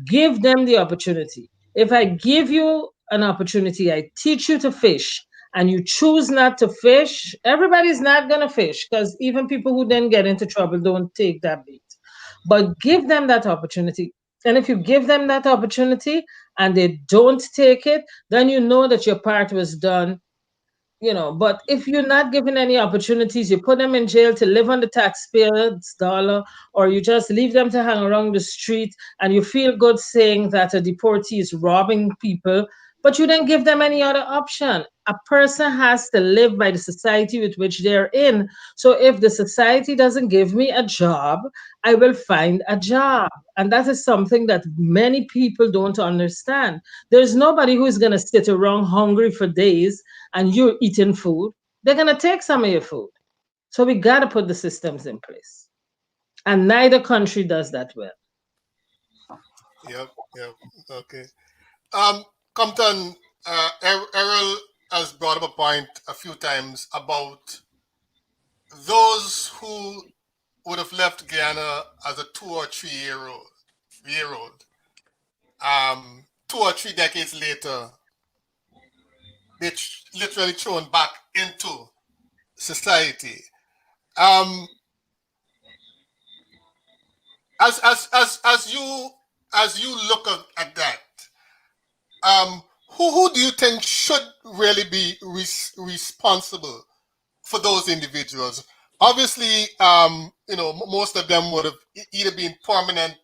give them the opportunity. If I give you an opportunity, I teach you to fish, and you choose not to fish, everybody's not going to fish because even people who then get into trouble don't take that bait. But give them that opportunity. And if you give them that opportunity and they don't take it, then you know that your part was done. But if you're not given any opportunities, you put them in jail to live on the taxpayer's dollar, or you just leave them to hang around the street and you feel good saying that a deportee is robbing people, but you didn't give them any other option. A person has to live by the society with which they're in. So if the society doesn't give me a job, I will find a job. And that is something that many people don't understand. There's nobody who's going to sit around hungry for days and you're eating food. They're going to take some of your food. So we got to put the systems in place. And neither country does that well. Yep, yep. Okay. Compton, Errol has brought up a point a few times about those who would have left Guyana as a 2 or 3 year old. 2 or 3 decades later, they're literally thrown back into society. As you look at that, who do you think should really be responsible for those individuals? Obviously, most of them would have either been permanent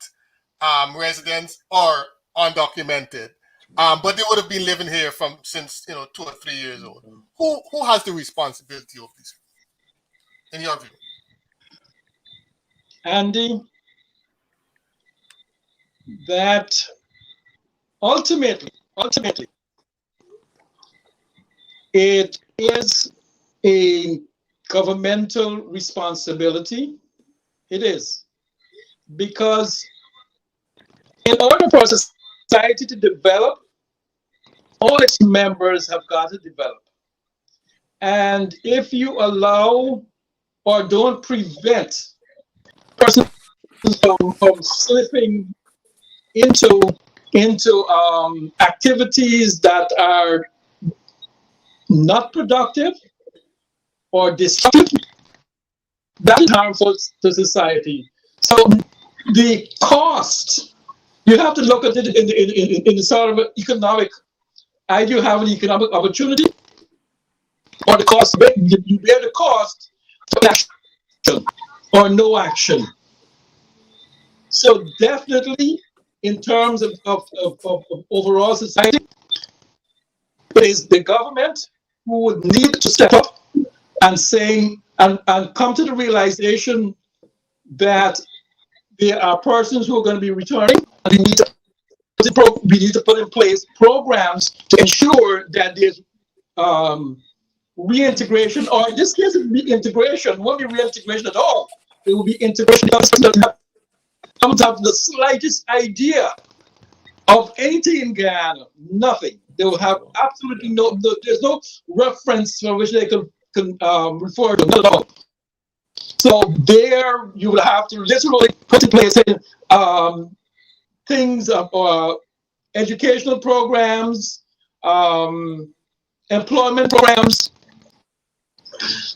residents or undocumented, but they would have been living here since 2 or 3 years old. Who has the responsibility of this, in your view? Andy, that ultimately, it is a governmental responsibility. It is. Because in order for society to develop, all its members have got to develop. And if you allow or don't prevent persons from slipping into activities that are not productive or destructive, that is harmful to society. So the cost, you have to look at it in the sort of economic, either you have an economic opportunity or the cost, you bear the cost for action or no action. So definitely in terms of overall society, it is the government who would need to step up and say and come to the realization that there are persons who are going to be returning. We need to put in place programs to ensure that there's reintegration, or in this case, it would be integration. It won't be reintegration at all. It will be integration because they don't have the slightest idea of anything in Guyana. Nothing. They will have absolutely there's no reference for which they can refer to, not at all. So there you will have to literally put in place things of educational programs, employment programs,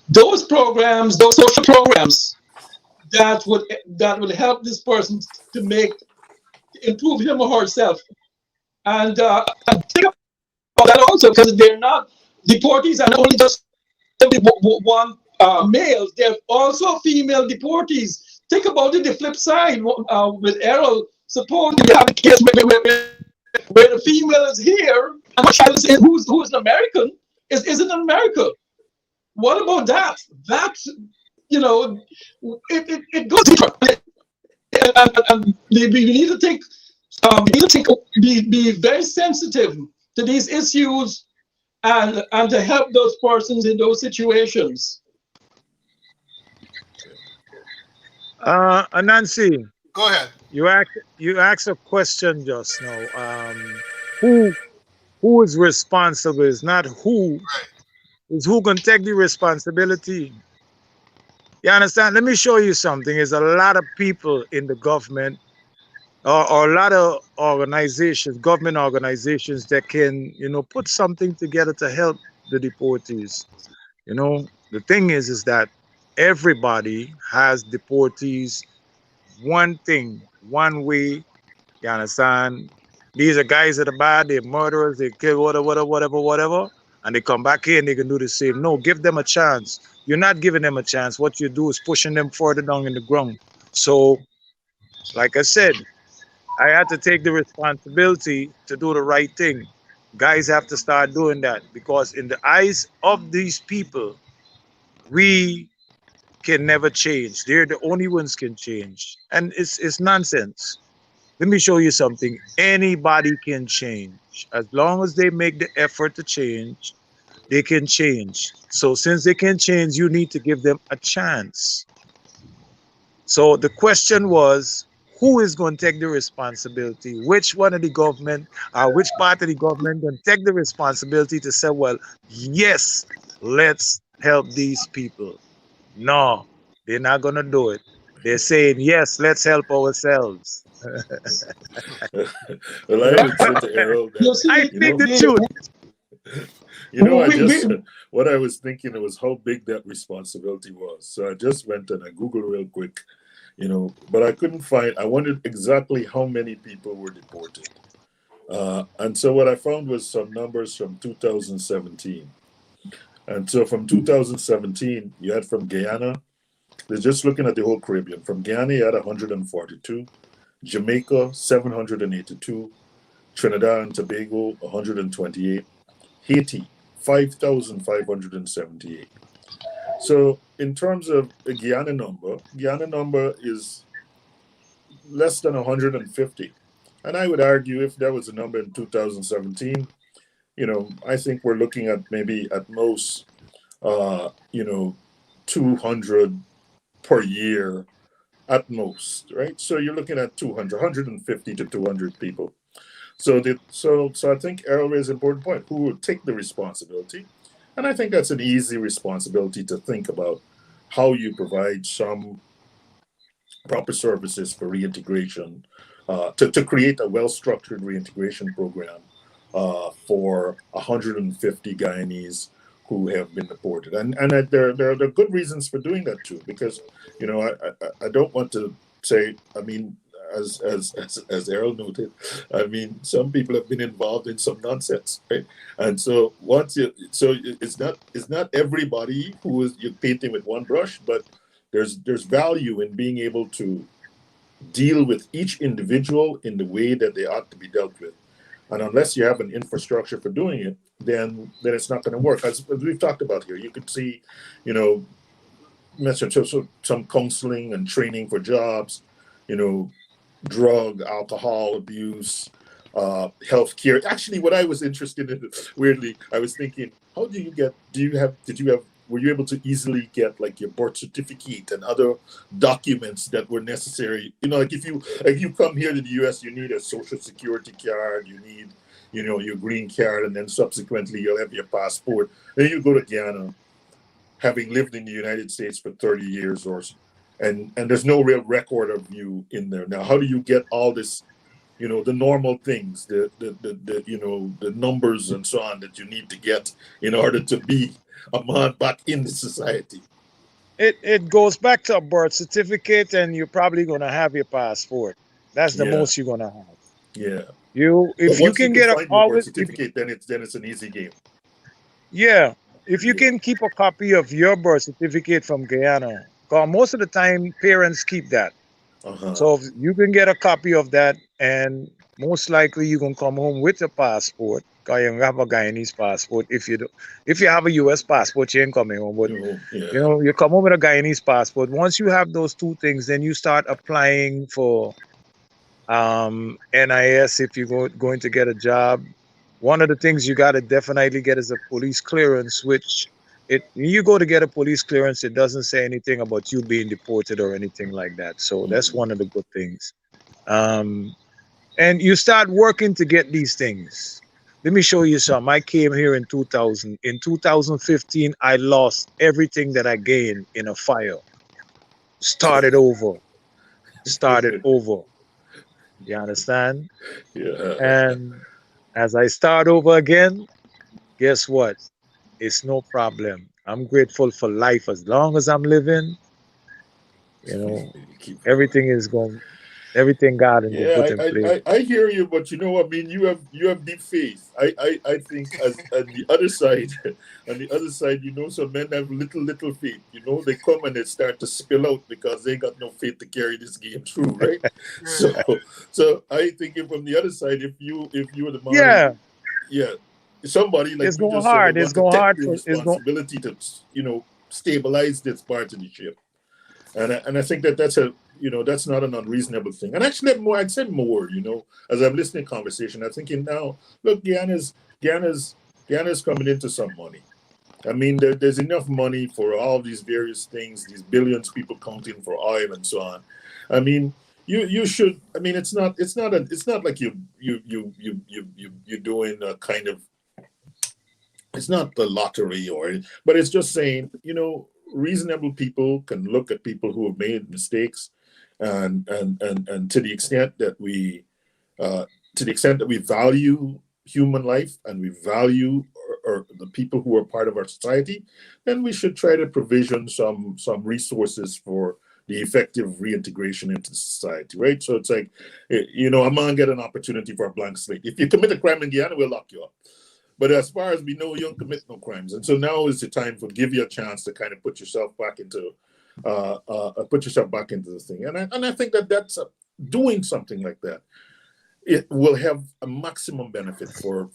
those programs, those social programs that would help this person to improve him or herself. And think about that also, because they're not deportees and only just one males. There are also female deportees. Think about it the flip side with Errol. Suppose you have a case where the female is here and the child is who's an American isn't in America. What about that? That, it goes deeper. And we need to think. Be very sensitive to these issues and to help those persons in those situations. Nancy, Go ahead. you asked a question just now. Who is responsible? Is not who. Right. Is who can take the responsibility. You understand? Let me show you something. There's a lot of people in the government or a lot of organizations, government organizations that can, put something together to help the deportees. The thing is that everybody has deportees one thing, one way. You understand? These are guys that are bad, they're murderers, they kill whatever, and they come back here and they can do the same. No, give them a chance. You're not giving them a chance. What you do is pushing them further down in the ground. So, like I said, I had to take the responsibility to do the right thing. Guys have to start doing that because in the eyes of these people, we can never change. They're the only ones can change. And it's nonsense. Let me show you something. Anybody can change. As long as they make the effort to change, they can change. So since they can change, you need to give them a chance. So the question was, who is going to take the responsibility? Which one of the government, which part of the government can take the responsibility to say, well, yes, let's help these people? No, they're not going to do it. They're saying, yes, let's help ourselves. Well, I would say to Errol You that, see, I speak the truth. what I was thinking was how big that responsibility was. So I just went and I Googled real quick, but I couldn't find, I wondered exactly how many people were deported. And so what I found was some numbers from 2017. And so from 2017, you had from Guyana, they're just looking at the whole Caribbean. From Guyana, you had 142, Jamaica, 782, Trinidad and Tobago, 128, Haiti, 5,578. So in terms of the Guyana number is less than 150. And I would argue if that was a number in 2017, I think we're looking at maybe at most, 200 per year at most, right? So you're looking at 200, 150 to 200 people. So I think Errol raised an important point. Who will take the responsibility? And I think that's an easy responsibility to think about how you provide some proper services for reintegration, to create a well-structured reintegration program for 150 Guyanese who have been deported. And there are good reasons for doing that too, because, I don't want to say, I mean, as Errol noted, I mean, some people have been involved in some nonsense, right? And so it's not everybody who is you're painting with one brush, but there's value in being able to deal with each individual in the way that they ought to be dealt with. And unless you have an infrastructure for doing it, then it's not going to work. As we've talked about here, you could see, some counseling and training for jobs, drug, alcohol abuse, healthcare. Actually, what I was interested in, weirdly, I was thinking, how do you get? Were you able to easily get like your birth certificate and other documents that were necessary? You know, like if you come here to the U.S., you need a social security card, you need, your green card, and then subsequently you'll have your passport. Then you go to Guyana, having lived in the United States for 30 years or so, and there's no real record of you in there. Now, how do you get all this, the normal things, the numbers and so on that you need to get in order to be a man back in the society? It goes back to a birth certificate, and you're probably gonna have your passport. That's the Yeah, most you're gonna have. yeah. But If you once you can can get a find your birth always if, certificate, then it's an easy game. yeah, if you Yeah. can keep a copy of your birth certificate from Guyana, because most of the time parents keep that. Uh-huh. So if you can get a copy of that, and most likely you can come home with a passport. Because you have a Guyanese passport. If you have a U.S. passport, you ain't coming home. But Yeah. you come home with a Guyanese passport. Once you have those two things, then you start applying for NIS if you're going to get a job. One of the things you got to definitely get is a police clearance, which you go to get a police clearance, it doesn't say anything about you being deported or anything like that. So that's one of the good things. And you start working to get these things. Let me show you something. I came here in 2000. In 2015, I lost everything that I gained in a fire. Started over. Started over. You understand? Yeah. And as I start over again, guess what? It's no problem. I'm grateful for life as long as I'm living. You know, Keep going. everything is going, everything God is going to Yeah, put in place. I hear you, but I mean, you have deep faith. I think as on the other side, on the other side, some men have little faith. They come and they start to spill out because they got no faith to carry this game through, right? So so I think from the other side, if you were the man Yeah, yeah, somebody like it's you going just said, hard. would It's want to going take hard the for it's going. responsibility to stabilize this part of the ship. And I think that's not an unreasonable thing. And actually, I'd say more. As I'm listening to conversation, I'm thinking now, look, Guyana's coming into some money. I mean, there's enough money for all these various things, these billions people counting for oil and so on. I mean, you should. I mean, it's not like you're doing a kind of. It's not the lottery but it's just saying, reasonable people can look at people who have made mistakes, and to the extent that we value human life and we value or the people who are part of our society, then we should try to provision some resources for the effective reintegration into society, right? So it's like, a man get an opportunity for a blank slate. If you commit a crime in Guyana, we'll lock you up. But as far as we know, you don't commit no crimes, and so now is the time for give you a chance to kind of put yourself back into the thing. And I think that's doing something like that. It will have a maximum benefit for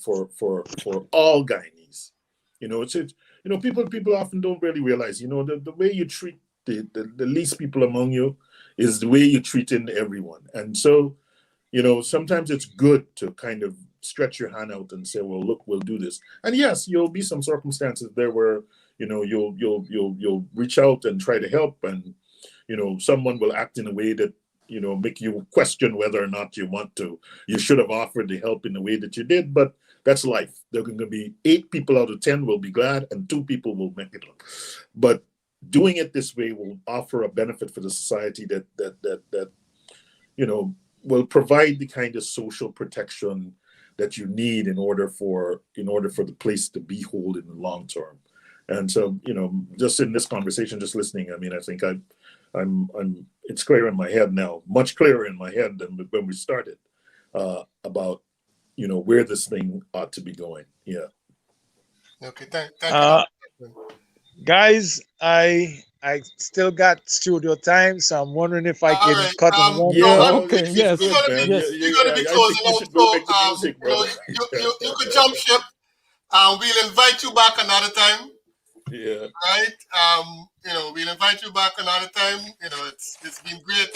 all Guyanese. People often don't really realize, the way you treat the least people among you is the way you treat in everyone, and so sometimes it's good to kind of stretch your hand out and say, well, look, we'll do this. And yes, you'll be some circumstances there where, you'll reach out and try to help, and, someone will act in a way that, make you question whether or not you should have offered the help in the way that you did. But that's life. There are going to be 8 people out of 10 will be glad, and 2 people will make it up. But doing it this way will offer a benefit for the society that will provide the kind of social protection that you need in order for the place to be whole in the long term. And so, just in this conversation, just listening, I mean, I think it's clear in my head now, much clearer in my head than when we started, about where this thing ought to be going. Yeah. Okay. Thank you. Guys, I still got studio time, so I'm wondering if I All can right. cut in one No, more. Okay, it's yes, we're good, gonna be man. yes. I think closing you out. should go So make the music, brother. you could jump ship. We'll invite you back another time. Yeah. Right. We'll invite you back another time. It's been great.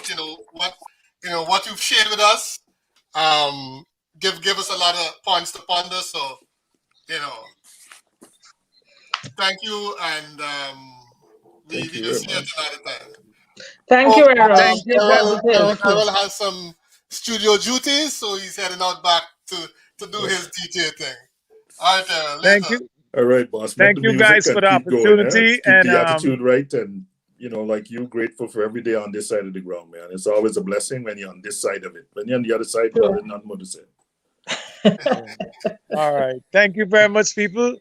What you've shared with us. give us a lot of points to ponder. So, you know, thank you, and we Thank you will very see you much. another time. Thank you, Errol. Thank Take you. positive. Errol has some studio duties, so he's heading out back to do his DJ thing. All right, Errol, Thank later. you. All right, boss. Make Thank the you music guys for and the keep going. opportunity. Keep the And attitude right, and like you, grateful for every day on this side of the ground, man. It's always a blessing when you're on this side of it. When you're on the other side, Sure. there's nothing more to say. all right. Thank you very much, people.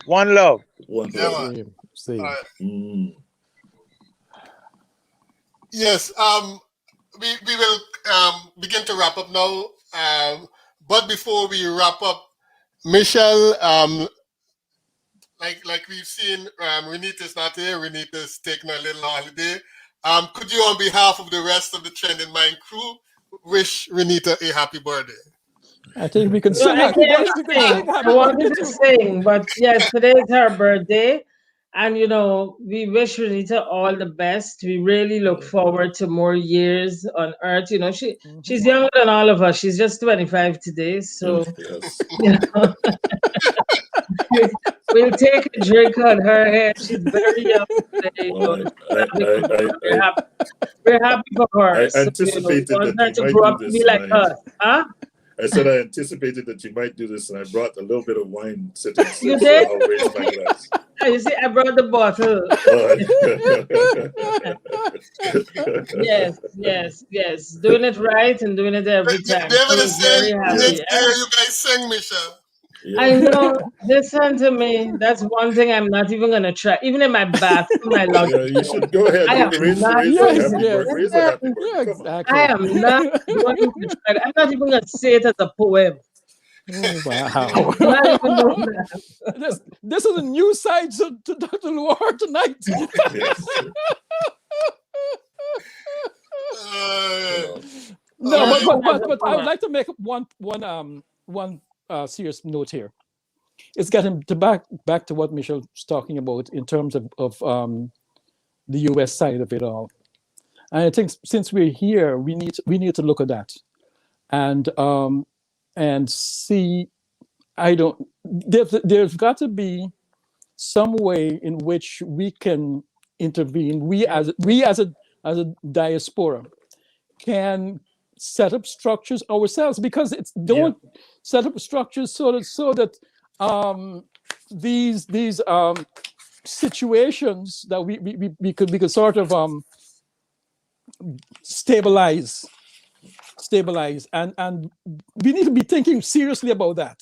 One love. One Yeah, love. man. Same. All right. Mm. Yes. We will begin to wrap up now. But before we wrap up, Michelle, like we've seen, Renita's not here. Renita's taking a little holiday. Could you, on behalf of the rest of the Trend in Mind crew, wish Renita a happy birthday? I think we can No, sing I happy can't birthday. We can sing sing. happy I wanted birthday to too. sing, but yes, today is her birthday. And we wish Renita all the best. We really look forward to more years on Earth. She's younger than all of us. She's just 25 today. So, Yes. we'll take a drink on her head. She's very young today. Well, We're happy. We're happy for her. I So, we anticipated want that her you to might grow do up to this, be and like us. Huh? I said I anticipated that you might do this, and I brought a little bit of wine sitting so You did? I'll raise my glass. You see, I brought the bottle. Yes. Doing it right and doing it every time. So David we're is saying very he needs happy. to hear you guys sing, Michelle. I know. Listen to me. That's one thing I'm not even gonna try. Even in my bathroom, my luggage. Yeah, you should go ahead. I am Raise not a going happy to birthday. Raise a happy listen. birthday. Yeah, Come on. exactly. I am not going to try. I'm not even gonna say it as a poem. Oh, wow. I'm not even doing that. This is a new side to Dr. Luar tonight. Yes. No, All right. but I would like to make one serious note here. It's getting back to what Michelle was talking about in terms of the U.S. side of it all. And I think since we're here, we need to look at that and see. There's got to be some way in which we can intervene. We as a diaspora can set up structures ourselves, because don't set up structures so that these situations that we could sort of stabilize, and we need to be thinking seriously about that.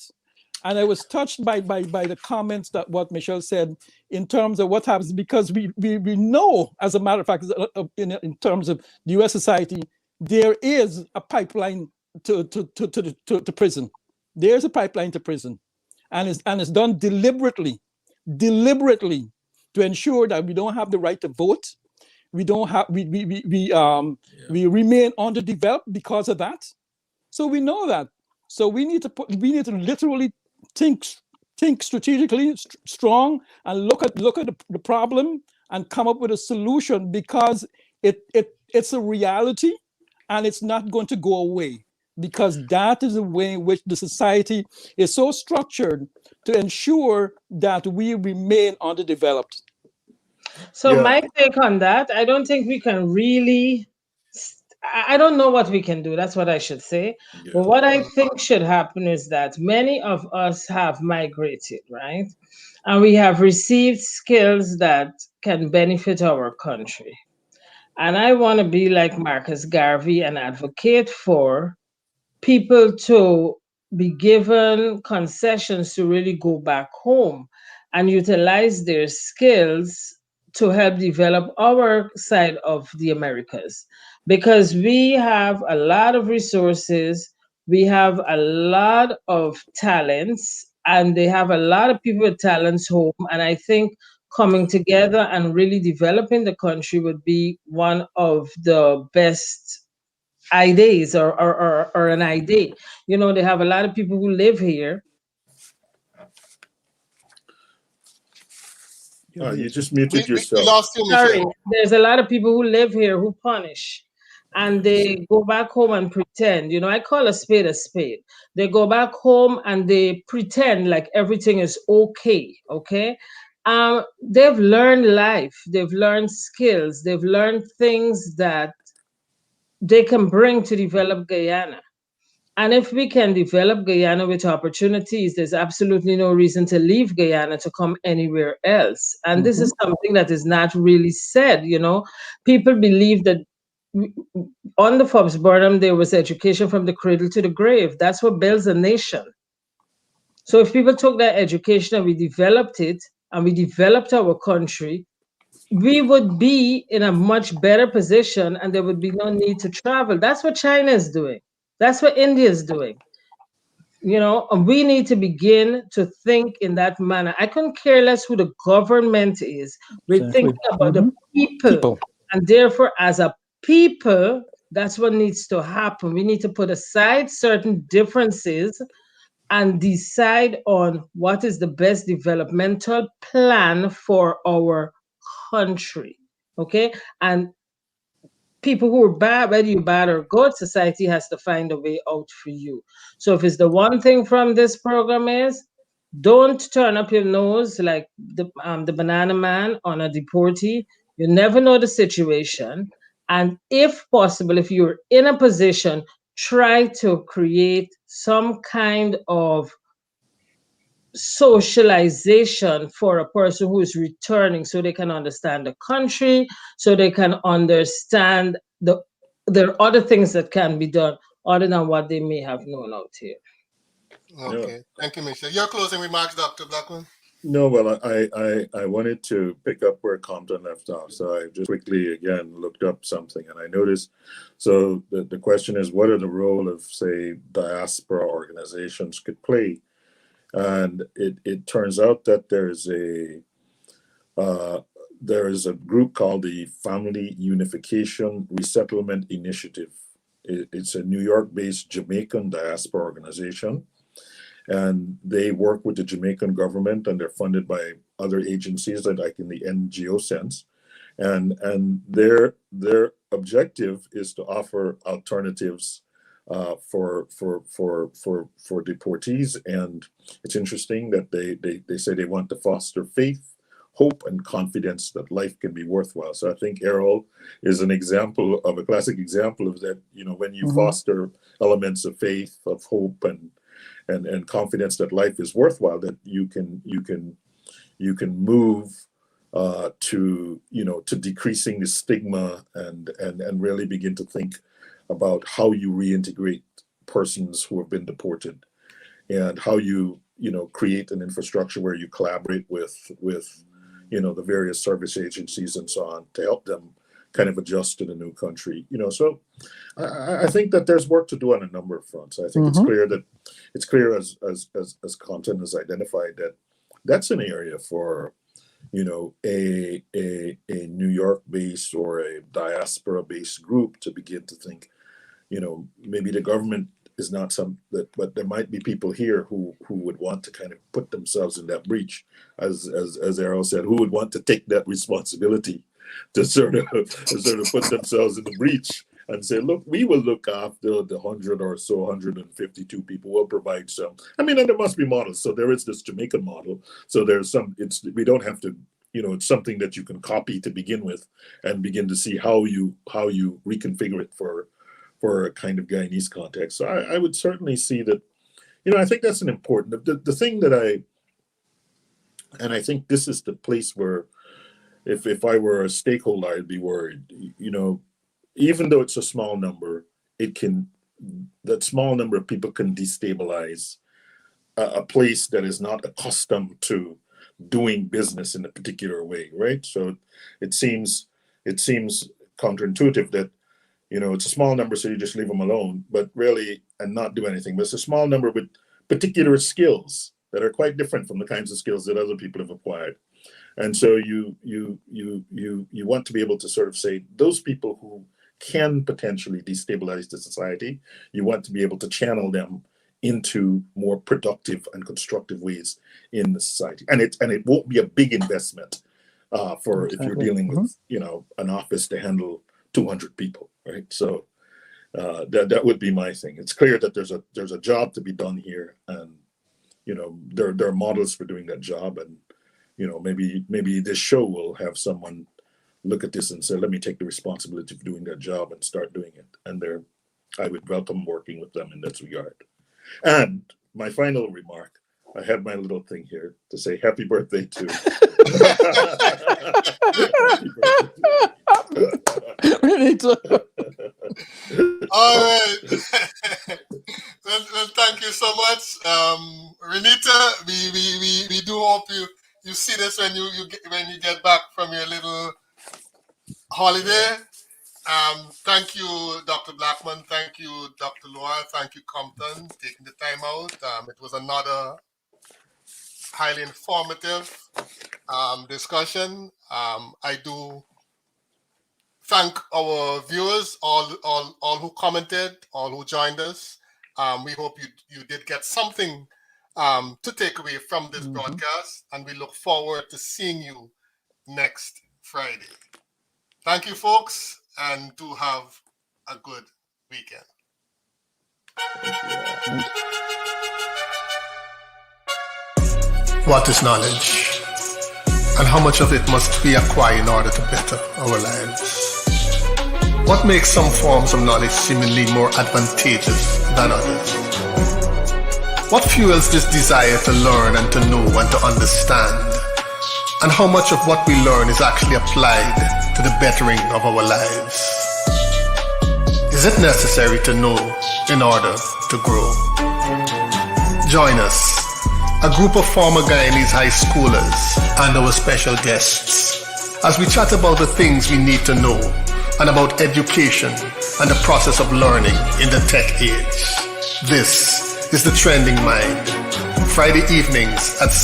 And I was touched by the comments that what Michelle said in terms of what happens, because we know, as a matter of fact, in terms of the U.S. society, there is a pipeline to prison. There's a pipeline to prison, and it's done deliberately to ensure that we don't have the right to vote. We don't have we remain underdeveloped because of that. So we know that. So we need to literally think strategically strong, and look at the problem and come up with a solution, because it's a reality, and it's not going to go away, because that is the way in which the society is so structured to ensure that we remain underdeveloped. So my take on that, I don't think we can really. I don't know what we can do. That's what I should say. Yeah. But what I think should happen is that many of us have migrated, right? And we have received skills that can benefit our country. And I want to be like Marcus Garvey and advocate for people to be given concessions to really go back home and utilize their skills to help develop our side of the Americas, because we have a lot of resources, we have a lot of talents, and they have a lot of people with talents home. And I think coming together and really developing the country would be one of the best ideas, or an idea. They have a lot of people who live here. You just muted We yourself. lost you, Michelle. Sorry, there's a lot of people who live here who punish. and they go back home and pretend. You know, I call a spade a spade. They go back home and they pretend like everything is okay. Okay. They've learned life, they've learned skills, they've learned things that they can bring to develop Guyana. And if we can develop Guyana with opportunities, there's absolutely no reason to leave Guyana to come anywhere else. And this is something that is not really said. You know, people believe that on the Forbes Burnham, there was education from the cradle to the grave. That's what builds a nation. So if people took that education and we developed it and we developed our country, we would be in a much better position and there would be no need to travel. That's what China is doing. That's what India is doing. You know, and we need to begin to think in that manner. I couldn't care less who the government is. We're Exactly. thinking about the people. And therefore, as a people, that's what needs to happen. We need to put aside certain differences and decide on what is the best developmental plan for our country. Okay. And people who are bad, whether you're bad or good, society has to find a way out for you. So if it's the one thing from this program is, don't turn up your nose like the banana man on a deportee. You never know the situation. And if possible, if you're in a position, try to create some kind of socialization for a person who is returning so they can understand the country, so they can understand there are other things that can be done other than what they may have known out here. Okay, thank you, Michelle. Your closing remarks, Dr. Blackman? No, well, I wanted to pick up where Compton left off. So I just quickly, again, looked up something and I noticed, so the question is, what are the role of, say, diaspora organizations could play? And it turns out that there is a group called the Family Unification Resettlement Initiative. It's a New York-based Jamaican diaspora organization. And they work with the Jamaican government and they're funded by other agencies, like in the NGO sense. And their objective is to offer alternatives for deportees. And it's interesting that they say they want to foster faith, hope, and confidence that life can be worthwhile. So I think Errol is an example of a classic example of that. You know, when you foster elements of faith, of hope, and confidence that life is worthwhile, that you can move to decreasing the stigma and really begin to think about how you reintegrate persons who have been deported, and how you create an infrastructure where you collaborate with the various service agencies and so on to help them kind of adjust to the new country. So I think that there's work to do on a number of fronts. I think it's clear as Compton has identified that that's an area for a New York-based or a diaspora-based group to begin to think. Maybe the government is not but there might be people here who would want to kind of put themselves in that breach, as Errol said, who would want to take that responsibility to sort of put themselves in the breach and say, look, we will look after the 100 or so, 152 people. We'll provide some. I mean, and there must be models. So there is this Jamaican model. So there's we don't have to, it's something that you can copy to begin with and begin to see how you reconfigure it for a kind of Guyanese context. So I would certainly see that, I think that's an important, the thing that and I think this is the place where, if I were a stakeholder, I'd be worried. Even though it's a small number, that small number of people can destabilize a place that is not accustomed to doing business in a particular way, right? So it seems counterintuitive that, it's a small number, so you just leave them alone, but really, and not do anything. But it's a small number with particular skills that are quite different from the kinds of skills that other people have acquired. And so you want to be able to sort of say, those people who can potentially destabilize the society, you want to be able to channel them into more productive and constructive ways in the society. And it won't be a big investment if you're dealing with, an office to handle 200 people, right? So that would be my thing. It's clear that there's a job to be done here, and there are models for doing that job, and maybe this show will have someone look at this and say, let me take the responsibility for doing that job and start doing it. And I would welcome working with them in that regard. And my final remark, I have my little thing here to say happy birthday to. All right. well, thank you so much, Renita. We do hope you see this when you get back from your little holiday. Thank you, Dr. Blackman. Thank you, Dr. Loa. Thank you, Compton, taking the time out. It was another highly informative discussion. I do thank our viewers, all who commented, all who joined us. We hope you did get something to take away from this broadcast, and we look forward to seeing you next Friday. Thank you, folks, and do have a good weekend. What is knowledge? And how much of it must we acquire in order to better our lives? What makes some forms of knowledge seemingly more advantageous than others? What fuels this desire to learn and to know and to understand? And how much of what we learn is actually applied to the bettering of our lives? Is it necessary to know in order to grow? Join us, a group of former Guyanese high schoolers and our special guests, as we chat about the things we need to know and about education and the process of learning in the tech age. This is The Trending Mind, Friday evenings at